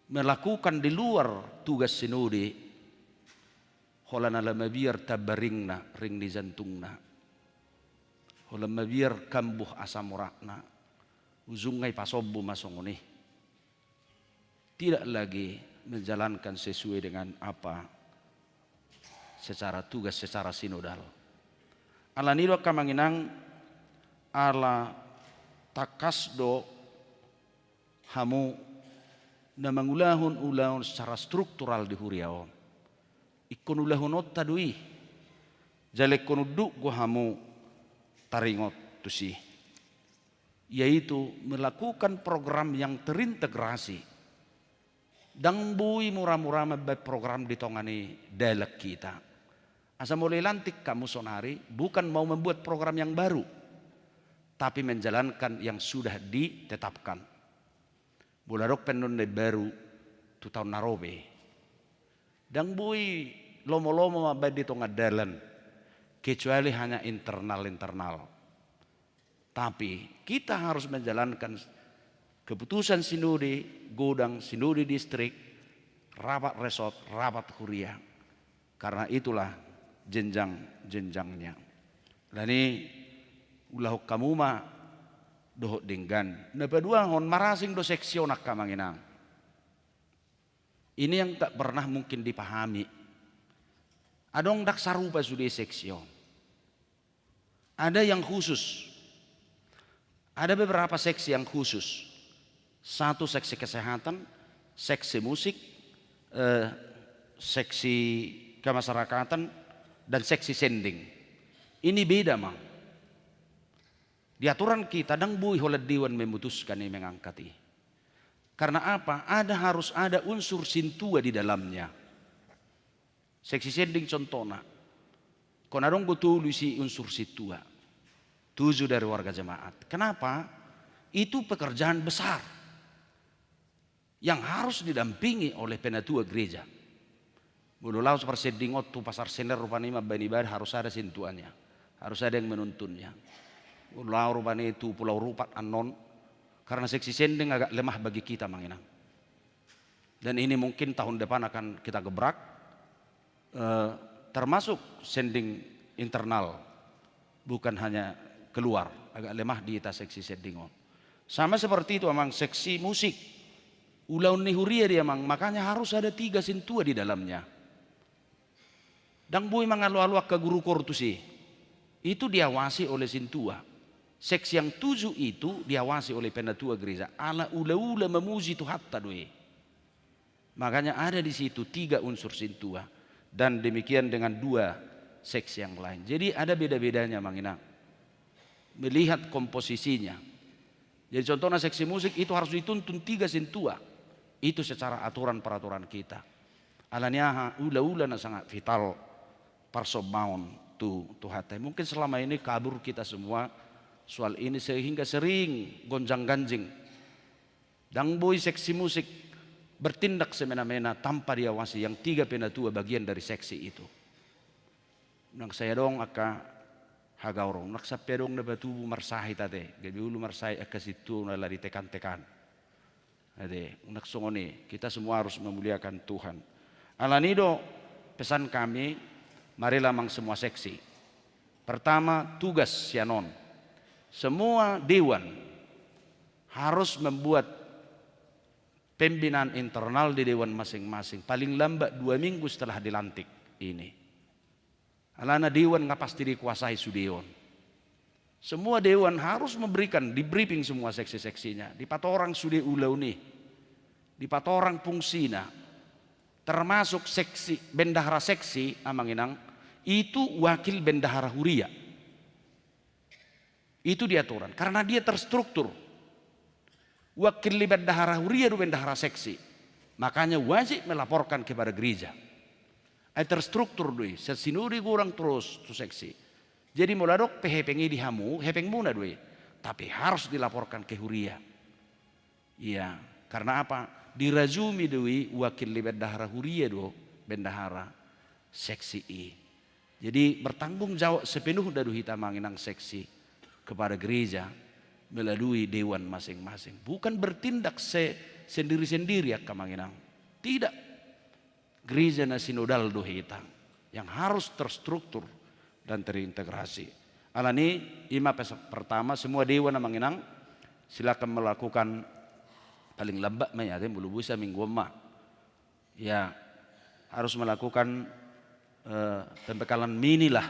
melakukan di luar tugas sinode holana lamabir tabaringna ring di jantungna holamabir kambuh asamurakna uzungai pasobbu masongoni tidak lagi menjalankan sesuai dengan apa secara tugas secara sinodal alanilo kamanginang ala takasdo hamu na mangulahon-ulahon secara struktural di huriao ikon ulahon tadui jalek konuduk go hamu taringot tusi yaitu melakukan program yang terintegrasi dang bui murah-murah mabay program ditongani dalek kita asa mulai lantik kamu sonari bukan mau membuat program yang baru tapi menjalankan yang sudah ditetapkan. Bularok penon de baru tu tahun narobe. Dang bui lomo-lomo mabay dito nga dalan. Kecuali hanya internal. Tapi kita harus menjalankan keputusan sinode, godang, sinode distrik, rapat resort, rapat huria. Karena itulah jenjang-jenjangnya. Lani ulah kamuma dohok denggan. Napadua hon marasing do seksyon akamanginang. Ini yang tak pernah mungkin dipahami. Adong dak sarupa sudah seksyon. Ada yang khusus. Ada beberapa seksi yang khusus. Satu seksi kesehatan, seksi musik, seksi kemasyarakatan, dan seksi sending. Ini beda mang. Di aturan kita dang bui holad dewan memutuskan yang mengangkati. Karena apa? Harus ada unsur sintua di dalamnya. Seksi sending contohnya. Konadong gotulusi unsur sintua. 7 dari warga jemaat. Kenapa? Itu pekerjaan besar. Yang harus didampingi oleh penatua gereja. Mululau seperti sendingot tu pasar sender rupanya bani-bani harus ada sintuannya. Harus ada yang menuntunnya. Pulau rupanya itu pulau rupat anon karena seksi sending agak lemah bagi kita manginang. Dan ini mungkin tahun depan akan kita gebrak termasuk sending internal bukan hanya keluar agak lemah di atas seksi sending. Sama seperti itu memang seksi musik ulaun nihuria dia mang makanya harus ada 3 sintua di dalamnya. Dang bui mangalu-alu ke guru kortusi itu diawasi oleh sintua. Seksi yang 7 itu diawasi oleh penatua gereja. Ala ula-ula memuji Tuhan tadui. Makanya ada di situ 3 unsur sintua. Dan demikian dengan 2 seksi yang lain. Jadi ada beda-bedanya manginang. Melihat komposisinya. Jadi contohnya seksi musik itu harus dituntun 3 sintua. Itu secara aturan-peraturan kita. Alanya ula-ula na sangat vital. Parsobaun tu Tuhan. Mungkin selama ini kabur kita semua. soal ini sehingga sering gonjang-ganjing. Dan boy seksi musik bertindak semena-mena tanpa diawasi yang 3 penatua bagian dari seksi itu. Nang saya dong aka hagaurong, nak sampai dong na batu marsahi tate, gabi ulu marsahi aka situ nala ditekan-tekan. Ade, nak songone, kita semua harus memuliakan Tuhan. Alanido pesan kami, marilah mang semua seksi. Pertama, tugas sianon. Semua dewan harus membuat pembinaan internal di dewan masing-masing. Paling lambat 2 minggu setelah dilantik ini. Alana dewan nggak pasti dikuasai su dewan. Semua dewan harus memberikan, di briefing semua seksi-seksinya. Di patorang sude ulau nih. Di patorang fungsina. Termasuk seksi, bendahara seksi, amanginang, itu wakil bendahara huria. Itu diaturan. Karena dia terstruktur. Wakil bendahara huria dan bendahara seksi. Makanya wajib melaporkan kepada gereja. Terstruktur doi, sesinuri kurang terus tu seksi. Jadi muladok pehepengi dihamu, hepeng muna doi. Tapi harus dilaporkan ke huria. Iya, karena apa? Dirajumi doi wakil bendahara huria do bendahara seksi i. Jadi bertanggung jawab sepenuh dari hitamanginang seksi kepada gereja melalui dewan masing-masing. Bukan bertindak sendiri-sendiri ya kamanginang. Tidak. Gereja na sinodal dohita yang harus terstruktur dan terintegrasi. Alani ima pertama semua dewan na manginang silakan melakukan paling lambat mayate bulu busa minggu emak. Ya harus melakukan pembekalan mini lah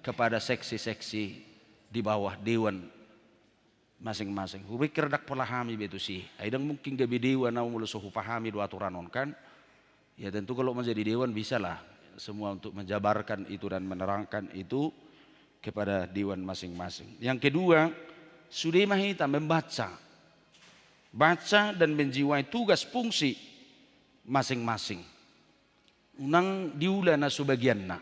kepada seksi-seksi di bawah dewan masing-masing. Hubik kerdak pelahami betu sih. Aidang mungkin gabi dewan na mulu suhu pahami dua aturanon kan. Ya tentu kalau menjadi dewan bisa lah semua untuk menjabarkan itu dan menerangkan itu kepada dewan masing-masing. Yang kedua, sudah mahita membaca. Baca dan menjiwai tugas fungsi masing-masing. Unang diula na sebagian na.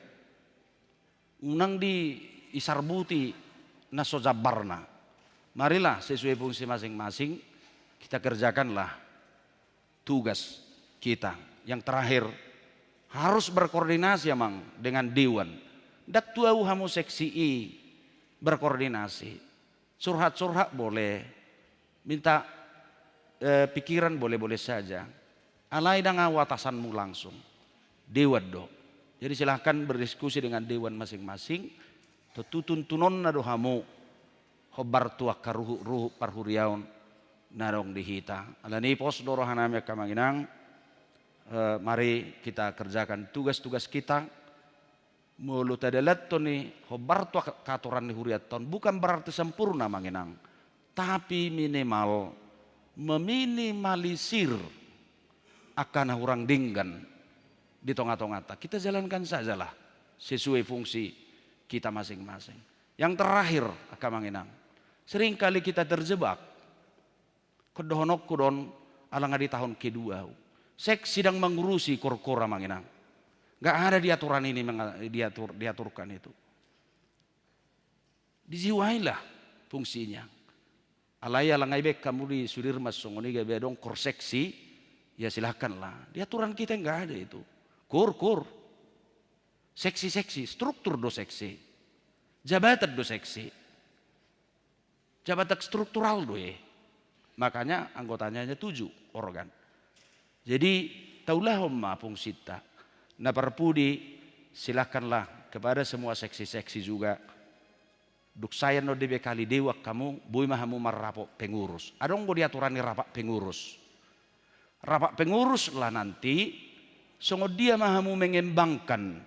Unang di isarbuti na sojabarna. Marilah sesuai fungsi masing-masing kita kerjakanlah tugas kita. Yang terakhir harus berkoordinasi emang dengan dewan. Dak tuau hamu seksi i berkoordinasi. Curhat-curhat boleh, minta pikiran boleh-boleh saja. Alai dengan watasanmu langsung. Dewan do. Jadi silahkan berdiskusi dengan dewan masing-masing. Tutun tunon na do hamu. Khobar tua karuhu parhuriaun narong dihita. Alani pos dorohanami kamanginang. Mari kita kerjakan tugas-tugas kita. Mulut adalah ni khobar tua katuran di huriaton. Bukan berarti sempurna manginang. Tapi minimal meminimalisir akan orang dinggan di tengah-tengah. Kita jalankan sajalah sesuai fungsi kita masing-masing. Yang terakhir akamanginang. Seringkali kita terjebak. Kedohonok kudon alang di tahun kedua. Seks sedang mengurusi kor-kora manginang. Gak ada di aturan ini diaturkan itu. Dijiwailah fungsinya. Alai alangai bek kamu di Sudirmas songoni gabe dong kor seksi. Ya silahkanlah. Di aturan kita nggak ada itu. Kur. Seksi-seksi. Struktur do seksi. Jabatan do seksi. Jabatan struktural do ya. Makanya anggotanya hanya 7 organ. Jadi taulah homma fungsita. Nah perpudi silakanlah kepada semua seksi-seksi juga. Duk saya no debe kali dewa kamu boy mahamu marrapo pengurus. Adong go diaturani rapak pengurus. Rapak pengurus lah nanti songo dia mahamu mengembangkan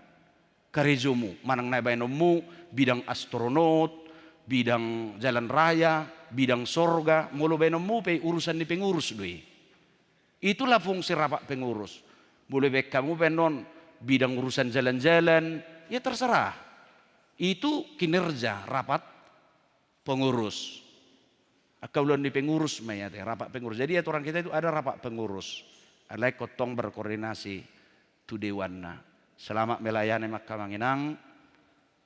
karejomu. Manang naibainommu bidang astronot, bidang jalan raya, bidang sorga, mulu benommu pe urusan di pengurus doi. Itulah fungsi rapat pengurus. Boleh baik kamu penon bidang urusan jalan-jalan, ya terserah. Itu kinerja rapat pengurus. Akaulan di pengurus mayate rapat pengurus. Jadi aturan kita itu ada rapat pengurus. Alai kotong berkoordinasi tu dewanna. Selamat melayani makamanginang.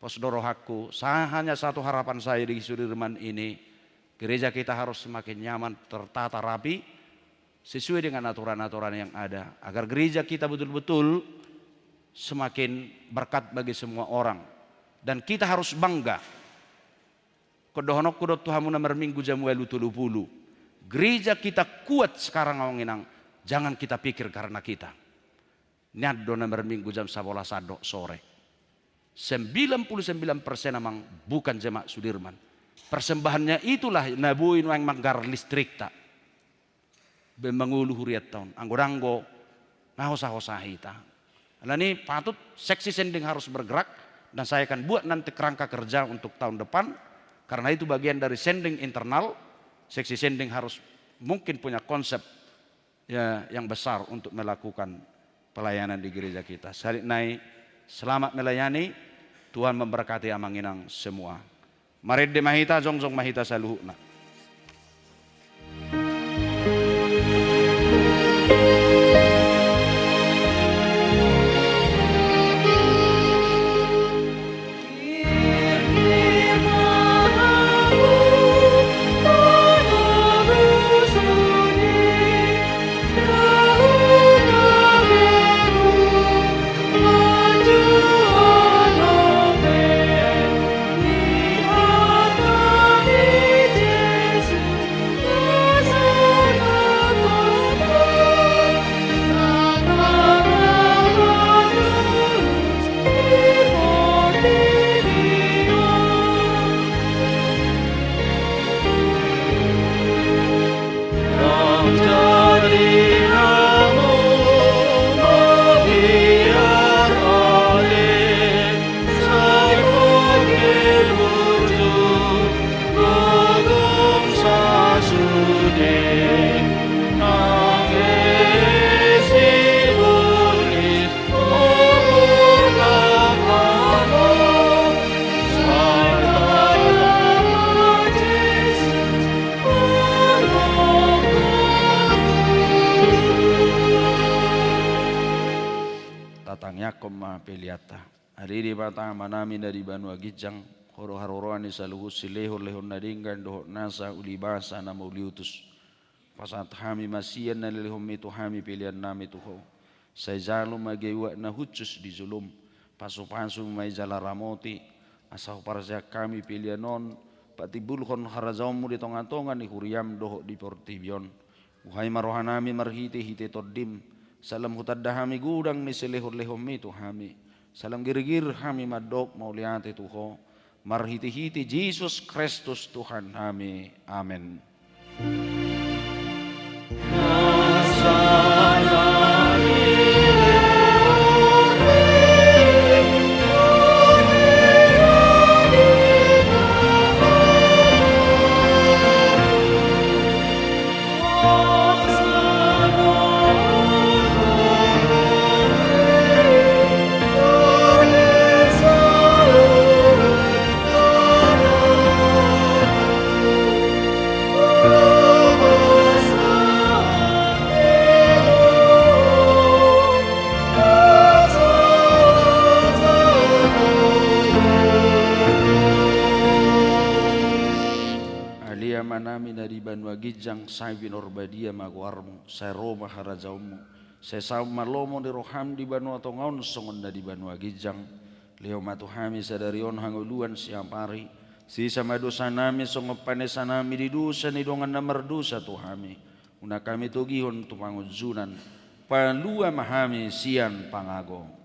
Posdorohaku, hanya satu harapan saya di Sudirman ini, gereja kita harus semakin nyaman, tertata rapi, sesuai dengan aturan-aturan yang ada. Agar gereja kita betul-betul semakin berkat bagi semua orang. Dan kita harus bangga. Kodohonok kudot Tuhan nomor minggu jamuelu tulupulu. Gereja kita kuat sekarang awanginang. Jangan kita pikir karena kita. Nyado nomor minggu jam 11 sore. 99% memang bukan jemaat Sudirman. Persembahannya itulah nabuin yang manggar listrik tak. Bemangulu huriat tahun. Anggo-anggo ngahosa-hosa hita. Nah ini patut seksi sending harus bergerak. Dan saya akan buat nanti kerangka kerja untuk tahun depan. Karena itu bagian dari sending internal. Seksi sending harus mungkin punya konsep ya, yang besar untuk melakukan pelayanan di gereja kita. Selamat melayani, Tuhan memberkati amanginang semua. Marid de mahita, jongjong mahita saluhna. Peliata. Hari di batang manami dari Banua Gijang, horo-haroroan di saluhus silehor lehor nadinggan dohor nasa ulibasa nama uliutus. Pasat hami masian na lelehom itu hami pilihan nami tuho. Saya jalum magewa na hucus di zulum. Pasu-pasu may jalaramoti. Asah parasya kami pilihan non. Patibulkon harazamu di tongan-tongan di huriam doho di portibion. Uhai marohanami marhiti hite todim. Salam hutadahami gudang ni selehor lehom itu hami. Salam girgir hami madok mauliate tuho. Marhiti-hiti Yesus Kristus Tuhan kami. Amin. Manami dari Banua Gijang, saya Norbadia Maguarmu, saya Roma Harazaumu, saya sama Lomo di Roham di Banua Tongaun, songon dari Banua Gijang, Leo Matuhami sadarion hanguluan siapari, si sama dosa nami songopane sanami di dosa ni dongan namar dosa Tuhami, una kami tugihon tumangujunan, palua mahami sian pangago.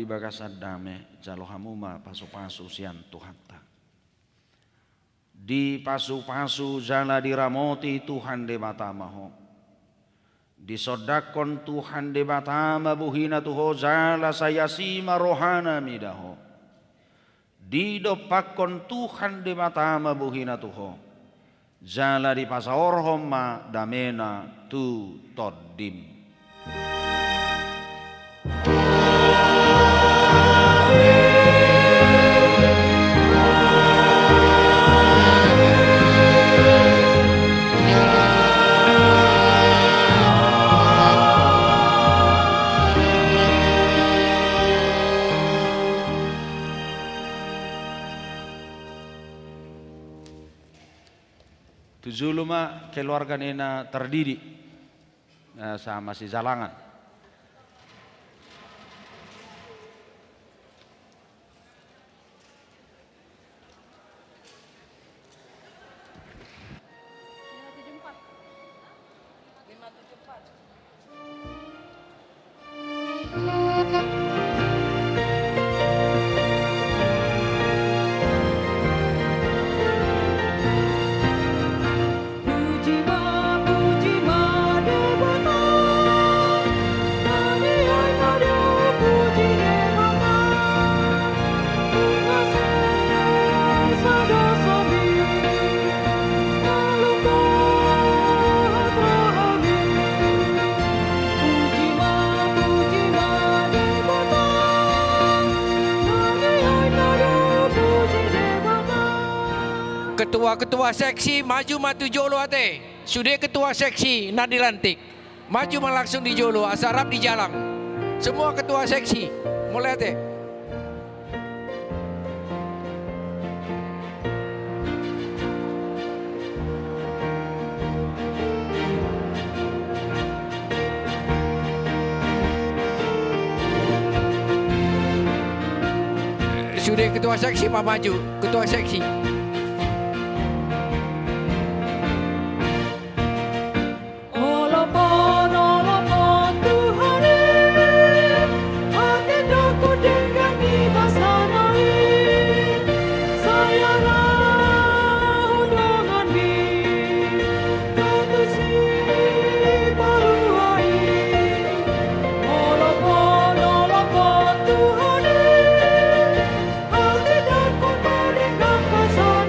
di bagasan dame jalo hamuma pasu-pasu sian Tuhan ta. Di pasu-pasu jala diramoti Tuhan de batamaho. Disodakon Tuhan de batama buhina tuho jala sayasima rohana midaho. Didopakon Tuhan de batama buhina tuho. Jala di pasaorhom ma damena tu todim. Tujuluma keluarga nena terdidik sama si Jalangan. Ketua seksi maju matu jolo ate. Sudah ketua seksi nak dilantik. Maju langsung di jolo, asarap di jalan. Semua ketua seksi mulai ate. Sudah ketua seksi maju, ketua seksi. Tuhan, hati dan kau dengan kasar.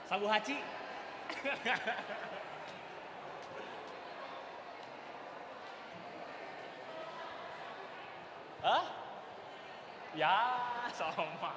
Sabu haci. Hah? Ya, sama.